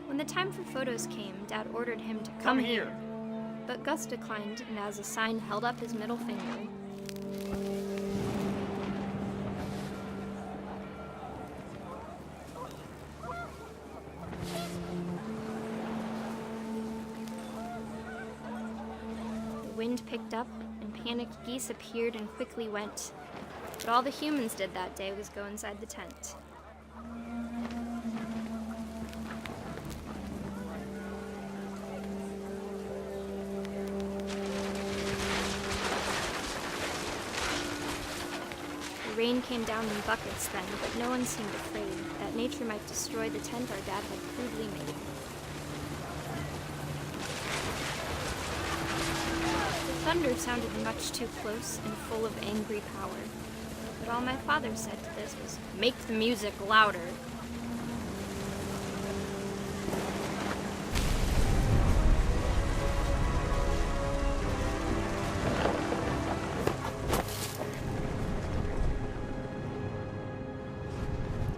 When the time for photos came, Dad ordered him to come here. But Gus declined and as a sign held up his middle finger. The wind picked up and panicked geese appeared and quickly went. But all the humans did that day was go inside the tent. Rain came down in buckets then, but no one seemed afraid that nature might destroy the tent our dad had crudely made. The thunder sounded much too close and full of angry power, but all my father said to this was, "Make the music louder."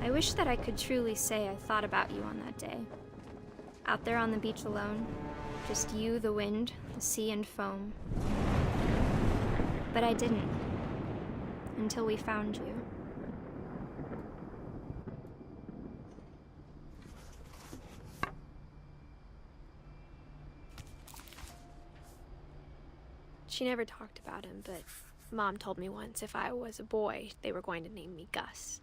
I wish that I could truly say I thought about you on that day. Out there on the beach alone, just you, the wind, the sea, and foam. But I didn't, until we found you. She never talked about him, but Mom told me once if I was a boy, they were going to name me Gus.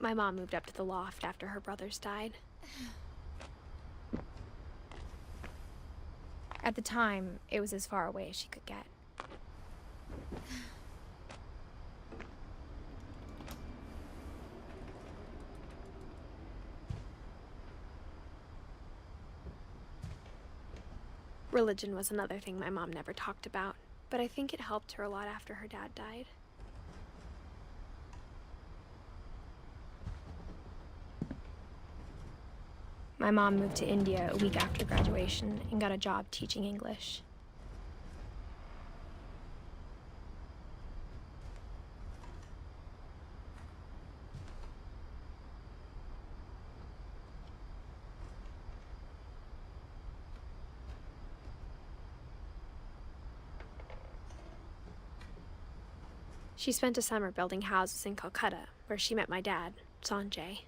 My mom moved up to the loft after her brothers died. At the time, it was as far away as she could get. Religion was another thing my mom never talked about, but I think it helped her a lot after her dad died. My mom moved to India a week after graduation and got a job teaching English. She spent a summer building houses in Calcutta, where she met my dad, Sanjay.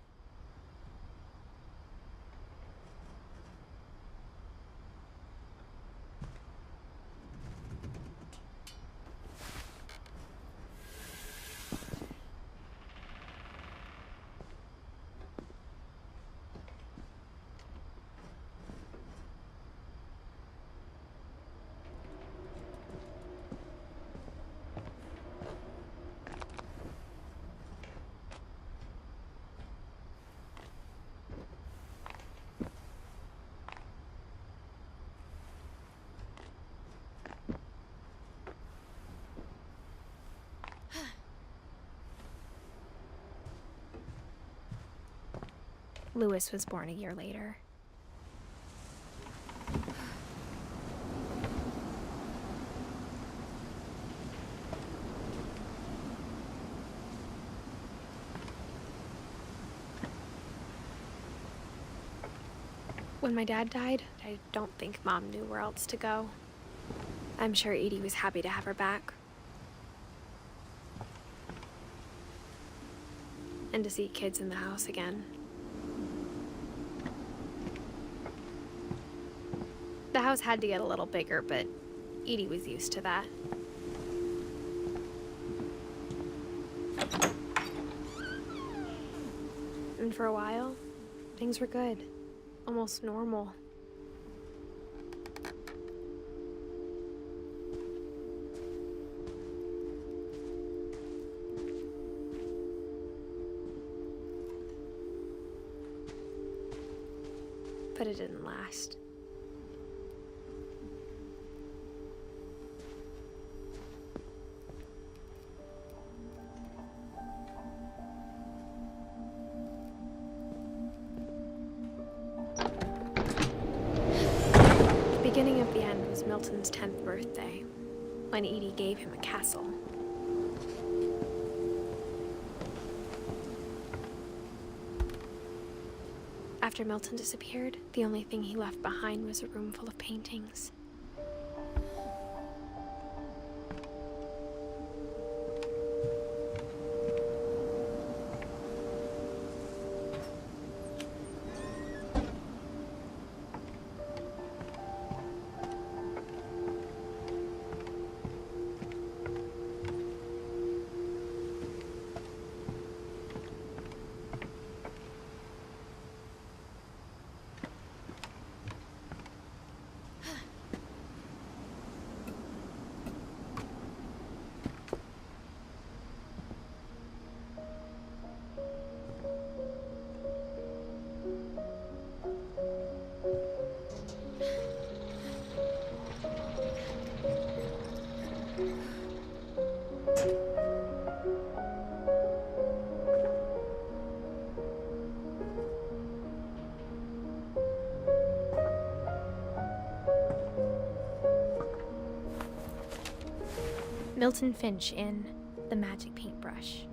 Louis was born a year later. When my dad died, I don't think Mom knew where else to go. I'm sure Edie was happy to have her back. And to see kids in the house again. The house had to get a little bigger, but Edie was used to that. And for a while, things were good. Almost normal. But it didn't last. The beginning of the end was Milton's 10th birthday, when Edie gave him a castle. After Milton disappeared, the only thing he left behind was a room full of paintings. Milton Finch in The Magic Paintbrush.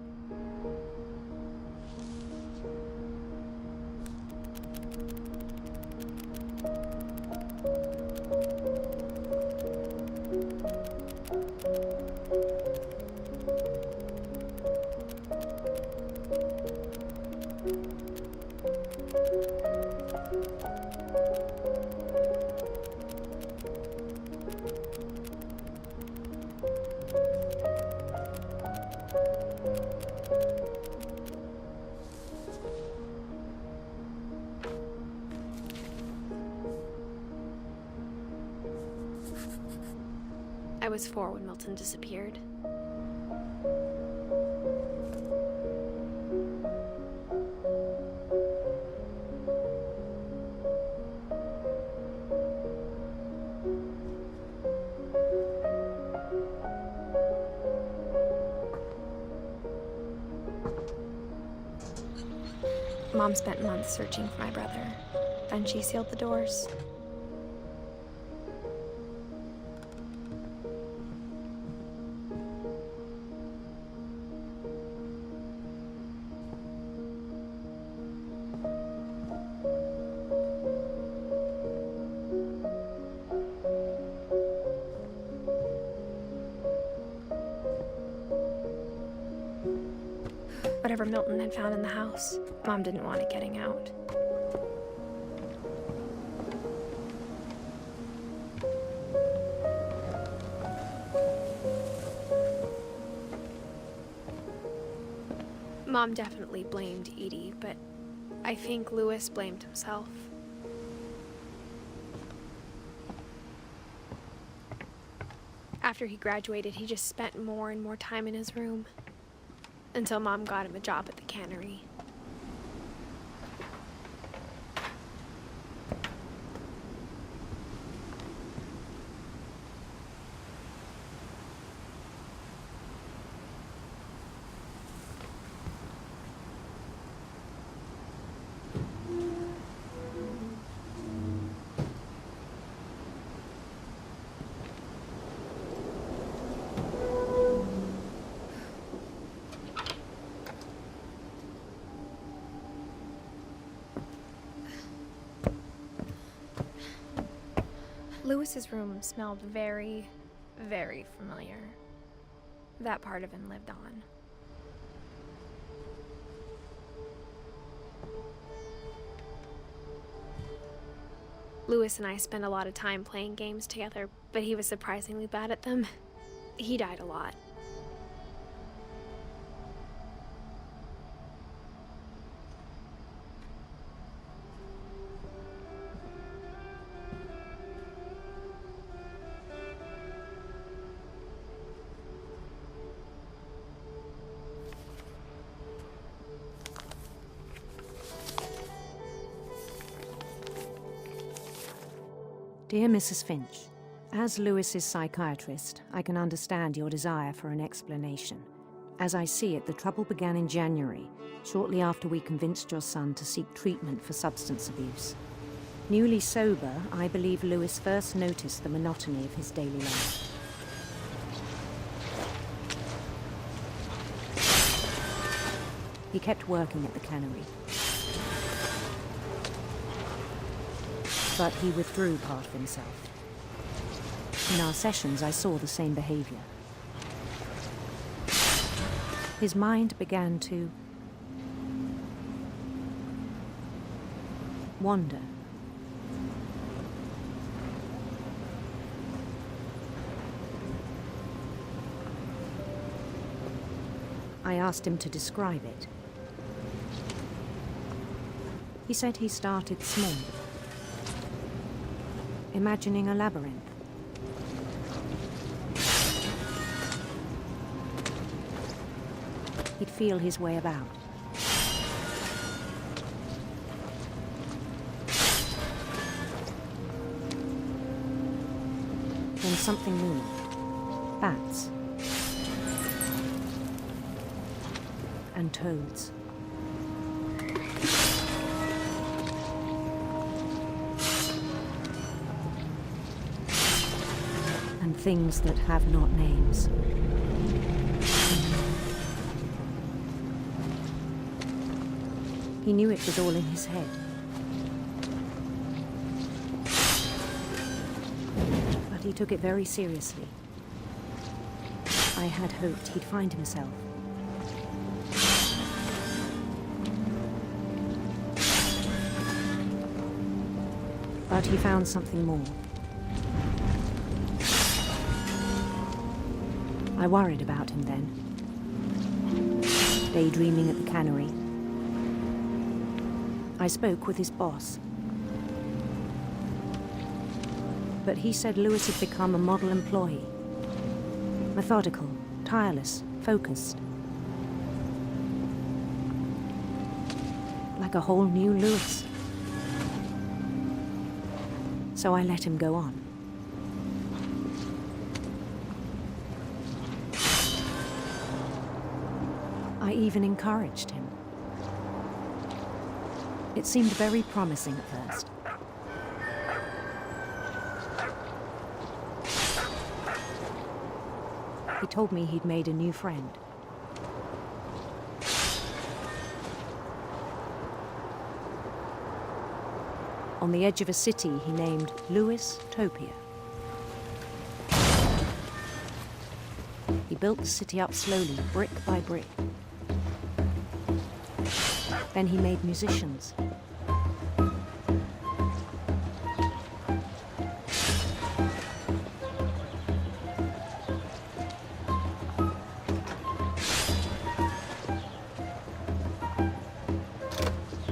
I was 4 when Milton disappeared. Mom spent months searching for my brother. Then she sealed the doors. Whatever Milton had found in the house, Mom didn't want it getting out. Mom definitely blamed Edie, but I think Louis blamed himself. After he graduated, he just spent more and more time in his room, until Mom got him a job at the cannery. Louis's room smelled very, very familiar. That part of him lived on. Louis and I spent a lot of time playing games together, but he was surprisingly bad at them. He died a lot. Dear Mrs. Finch, as Louis's psychiatrist, I can understand your desire for an explanation. As I see it, the trouble began in January, shortly after we convinced your son to seek treatment for substance abuse. Newly sober, I believe Louis first noticed the monotony of his daily life. He kept working at the cannery, but he withdrew part of himself. In our sessions, I saw the same behavior. His mind began to wander. I asked him to describe it. He said he started small, imagining a labyrinth. He'd feel his way about. Then something moved. Bats. And toads. And things that have not names. He knew it was all in his head. But he took it very seriously. I had hoped he'd find himself. But he found something more. I worried about him then. Daydreaming at the cannery. I spoke with his boss. But he said Louis had become a model employee. Methodical, tireless, focused. Like a whole new Louis. So I let him go on. I even encouraged him. It seemed very promising at first. He told me he'd made a new friend. On the edge of a city he named Louis Topia. He built the city up slowly, brick by brick. Then he made musicians.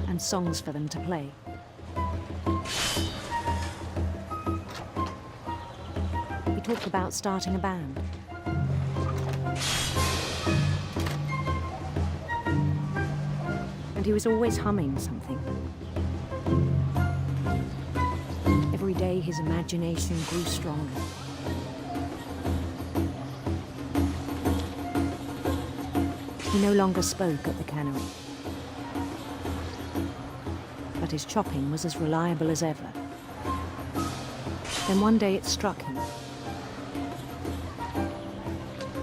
And songs for them to play. He talked about starting a band. And he was always humming something. Every day his imagination grew stronger. He no longer spoke at the cannery. But his chopping was as reliable as ever. Then one day it struck him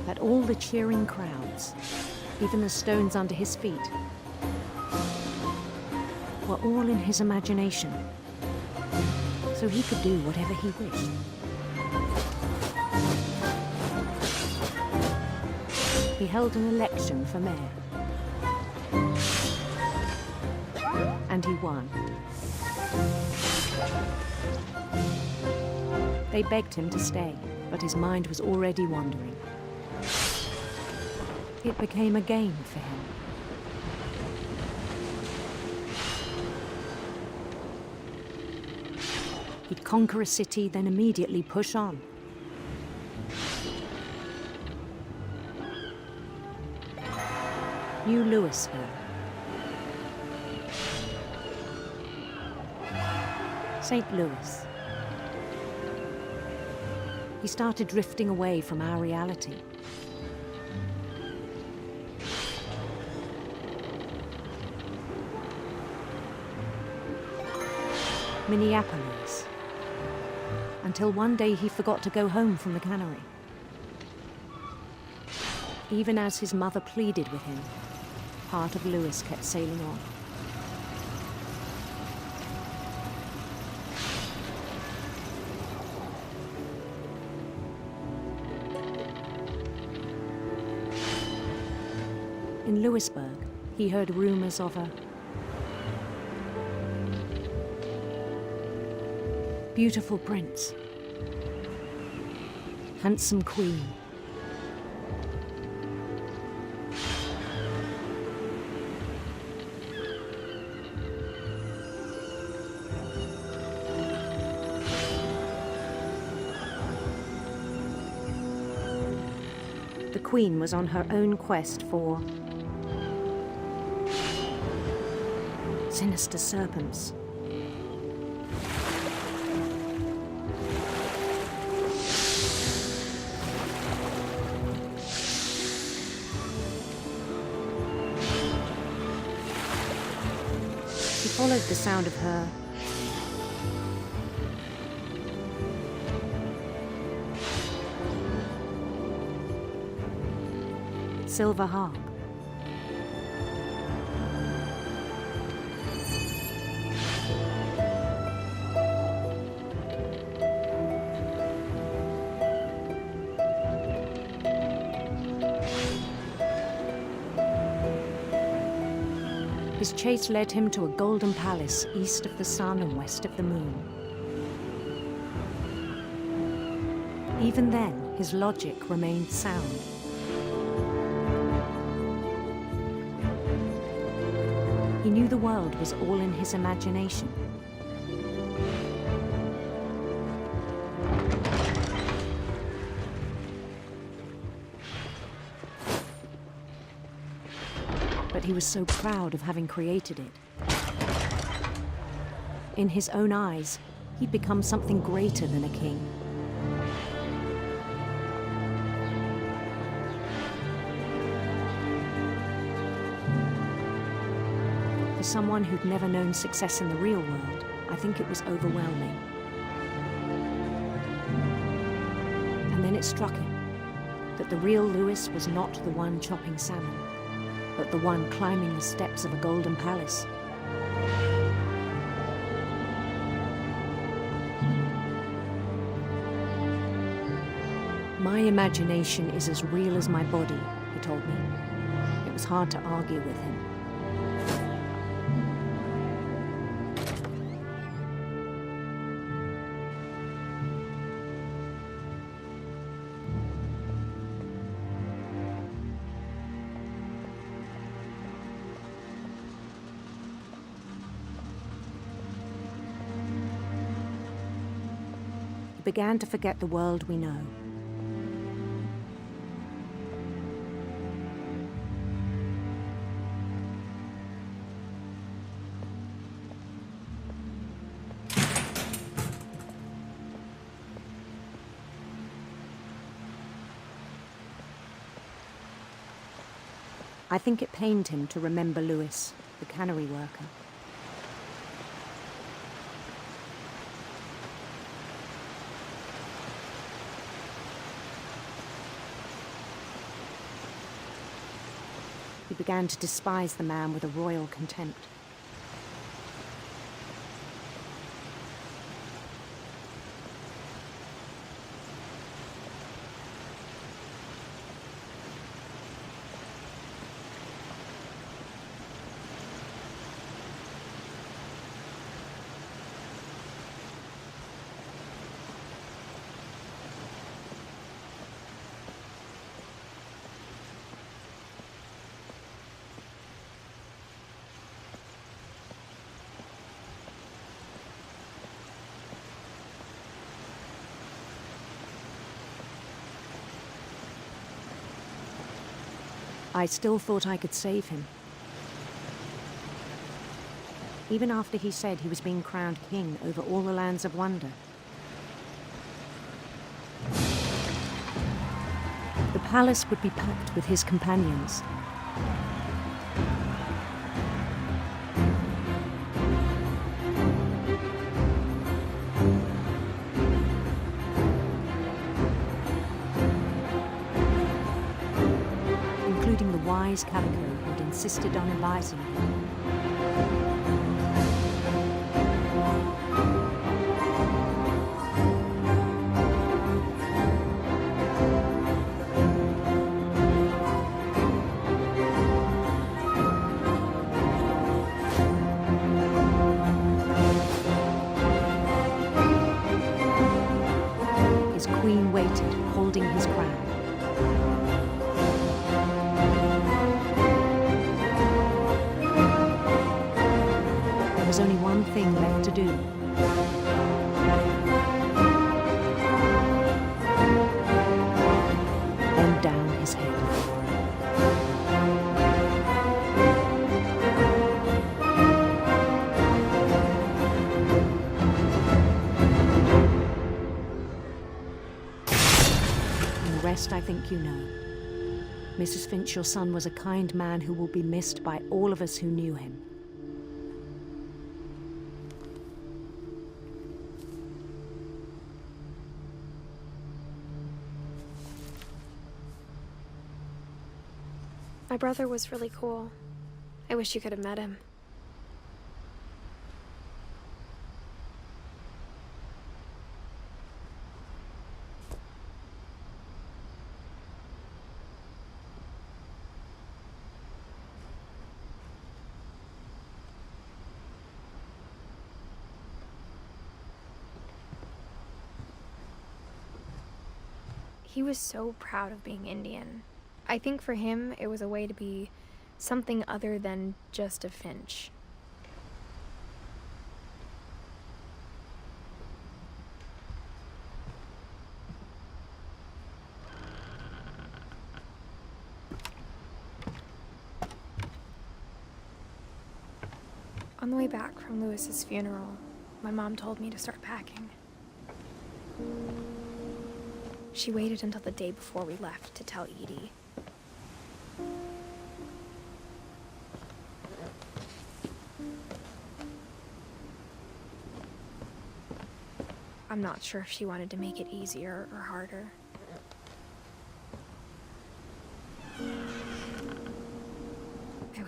that all the cheering crowds, even the stones under his feet, were all in his imagination, so he could do whatever he wished. He held an election for mayor. And he won. They begged him to stay, but his mind was already wandering. It became a game for him. He'd conquer a city, then immediately push on. New Louisville. St. Louis. He started drifting away from our reality. Minneapolis. Until one day he forgot to go home from the cannery. Even as his mother pleaded with him, part of Louis kept sailing on. In Louisburg, he heard rumors of a beautiful prince, handsome queen, the queen was on her own quest for sinister serpents. He followed the sound of her silver harp. His chase led him to a golden palace east of the sun and west of the moon. Even then, his logic remained sound. He knew the world was all in his imagination. But he was so proud of having created it. In his own eyes, he'd become something greater than a king. For someone who'd never known success in the real world, I think it was overwhelming. And then it struck him. that the real Lewis was not the one chopping salmon, but the one climbing the steps of a golden palace. My imagination is as real as my body, he told me. It was hard to argue with him. He began to forget the world we know. I think it pained him to remember Lewis, the cannery worker. He began to despise the man with a royal contempt. I still thought I could save him. Even after he said he was being crowned king over all the lands of wonder. The palace would be packed with his companions. Including the wise Calico who'd insisted on advising him. His queen waited, holding his crown. There was only one thing left to do. Bend down his head. And the rest I think you know. Mrs. Finch, your son was a kind man who will be missed by all of us who knew him. My brother was really cool. I wish you could have met him. He was so proud of being Indian. I think for him, it was a way to be something other than just a Finch. On the way back from Lewis's funeral, my mom told me to start packing. She waited until the day before we left to tell Edie. I'm not sure if she wanted to make it easier or harder.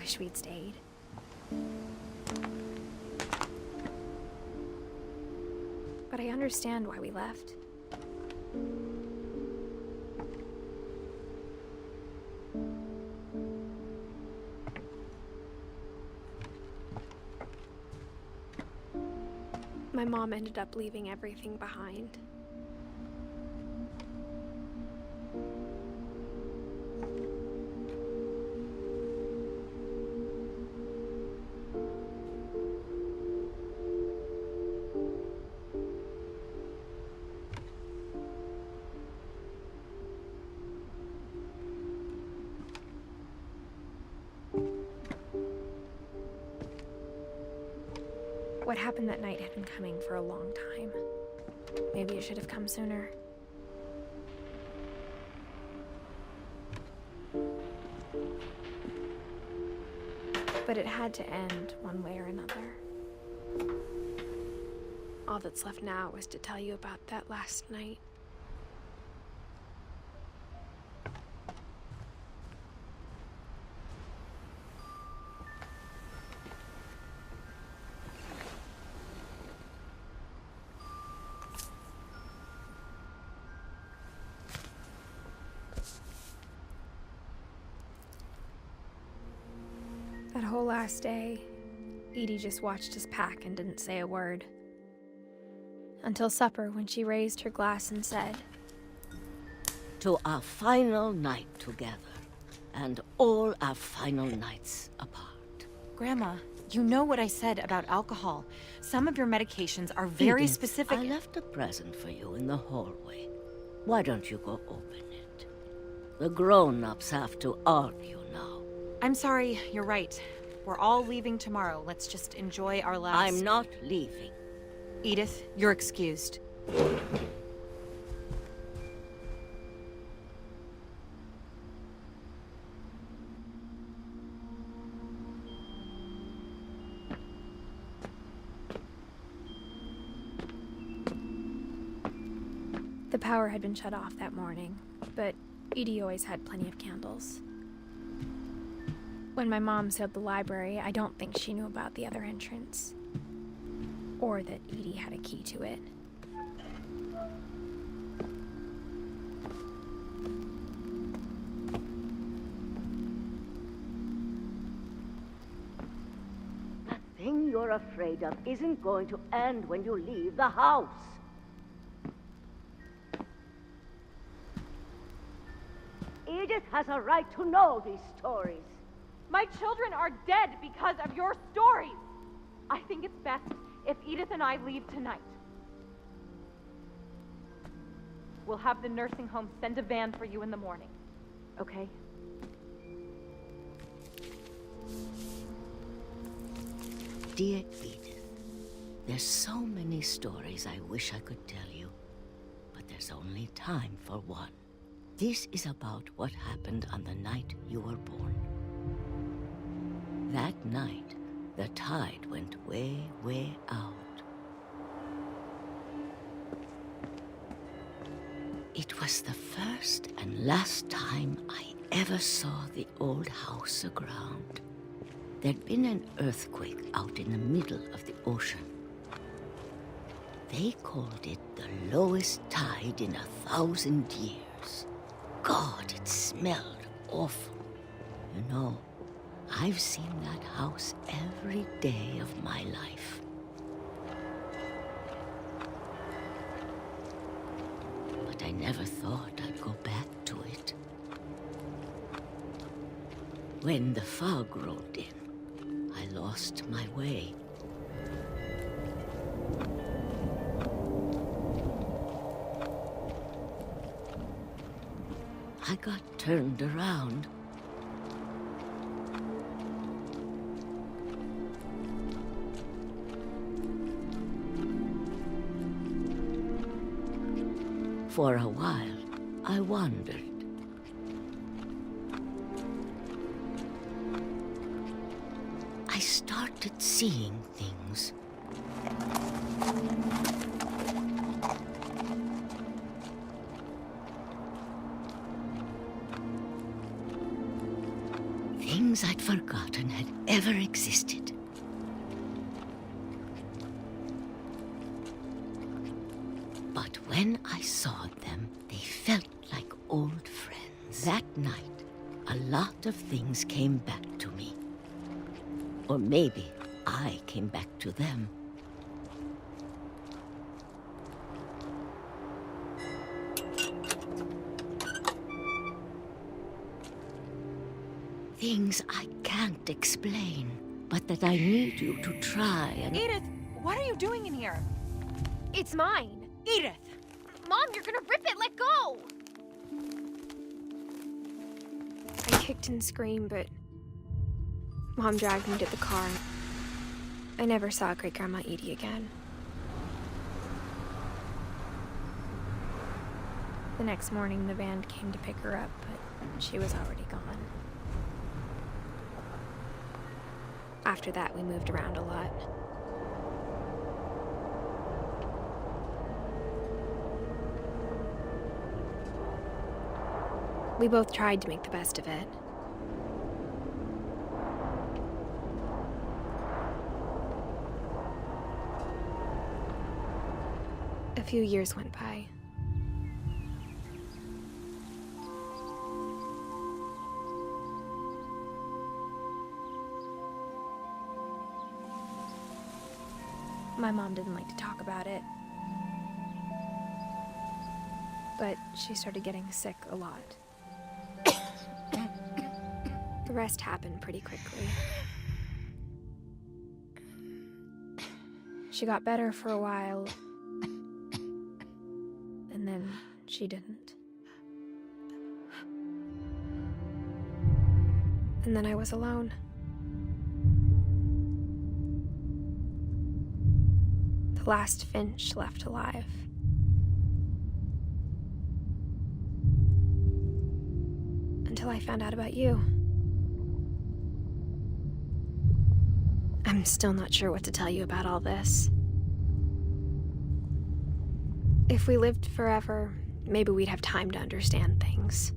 wish we'd stayed. But I understand why we left. My mom ended up leaving everything behind. What happened that night had been coming for a long time. Maybe it should have come sooner. But it had to end one way or another. All that's left now is to tell you about that last night. That whole last day, Edie just watched us pack and didn't say a word. Until supper, when she raised her glass and said, "To our final night together, and all our final nights apart." Grandma, you know what I said about alcohol. Some of your medications are very Edith, specific. I left a present for you in the hallway. Why don't you go open it? The grown-ups have to argue now. I'm sorry, you're right. We're all leaving tomorrow. Let's just enjoy our last... I'm not leaving. Edith, you're excused. The power had been shut off that morning, but Edie always had plenty of candles. When my mom sealed the library, I don't think she knew about the other entrance. Or that Edie had a key to it. The thing you're afraid of isn't going to end when you leave the house. Edith has a right to know these stories. My children are dead because of your stories. I think it's best if Edith and I leave tonight. We'll have the nursing home send a van for you in the morning, okay? Dear Edith, there's so many stories I wish I could tell you, but there's only time for one. This is about what happened on the night you were born. That night, the tide went way, way out. It was the first and last time I ever saw the old house aground. There'd been an earthquake out in the middle of the ocean. They called it the lowest tide in 1,000 years. God, it smelled awful. You know, I've seen that house every day of my life. But I never thought I'd go back to it. When the fog rolled in, I lost my way. I got turned around. For a while, I wandered. I started seeing things. things I'd forgotten had ever existed. But when I saw them, they felt like old friends. That night, a lot of things came back to me. Or maybe I came back to them. Things I can't explain, but that I need you to try and... Edith, what are you doing in here? It's mine. Edith! Mom, you're gonna rip it! Let go! I kicked and screamed, but Mom dragged me to the car. I never saw Great-Grandma Edie again. The next morning, the van came to pick her up, but she was already gone. After that, we moved around a lot. We both tried to make the best of it. A few years went by. My mom didn't like to talk about it, but she started getting sick a lot. The rest happened pretty quickly. She got better for a while, and then she didn't. And then I was alone. The last Finch left alive. Until I found out about you. I'm still not sure what to tell you about all this. If we lived forever, maybe we'd have time to understand things.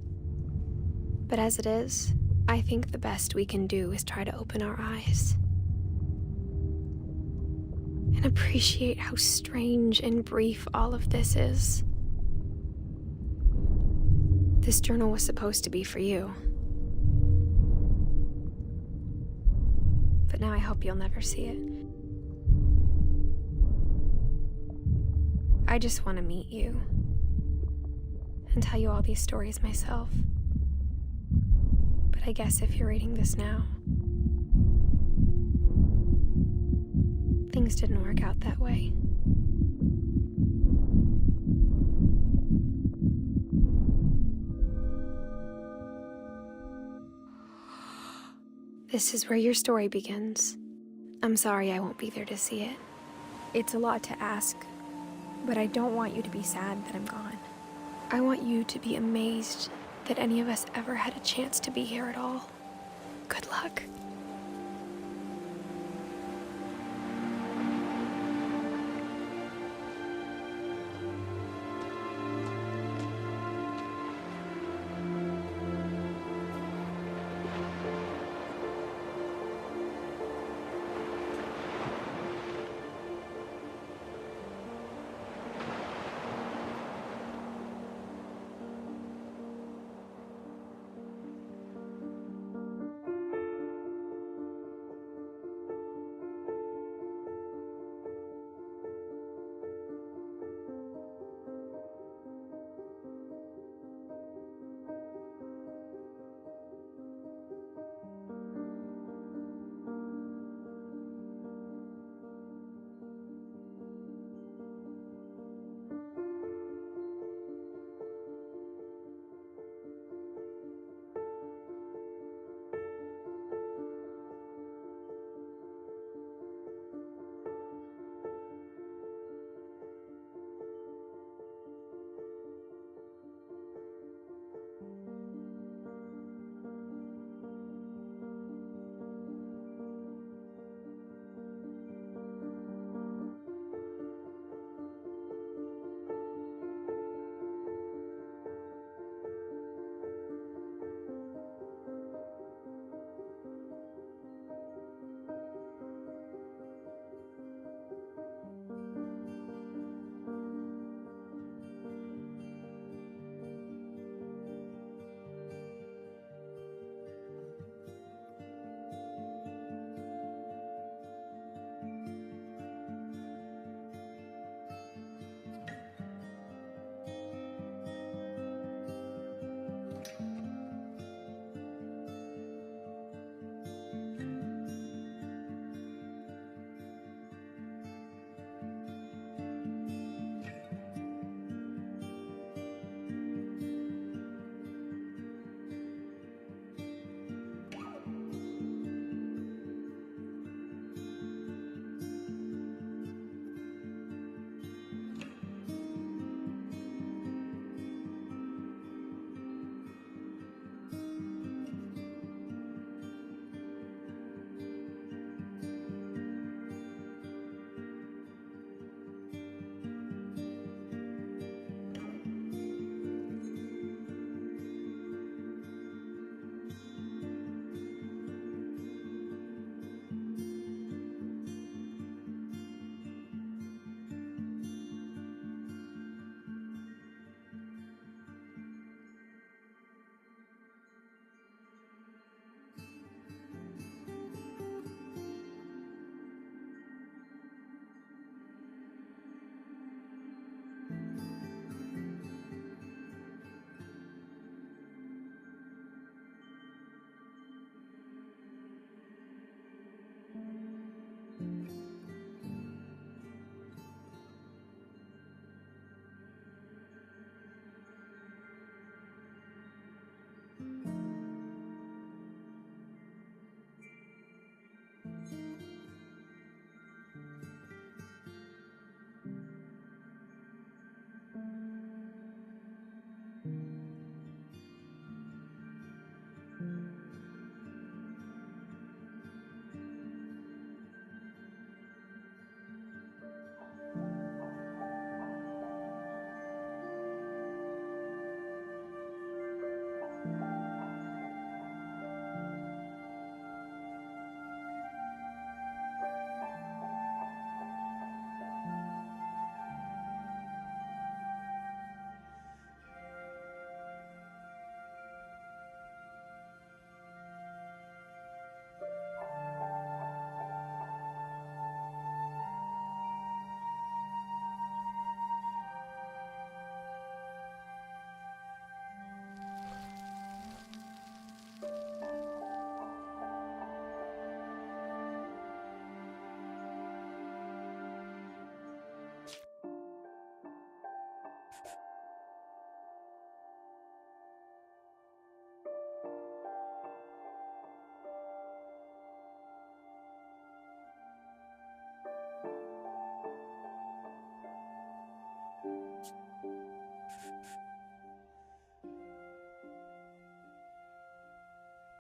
But as it is, I think the best we can do is try to open our eyes. And appreciate how strange and brief all of this is. This journal was supposed to be for you. But now I hope you'll never see it. I just want to meet you and tell you all these stories myself. But I guess if you're reading this now, things didn't work out that way. This is where your story begins. I'm sorry I won't be there to see it. It's a lot to ask, but I don't want you to be sad that I'm gone. I want you to be amazed that any of us ever had a chance to be here at all. Good luck.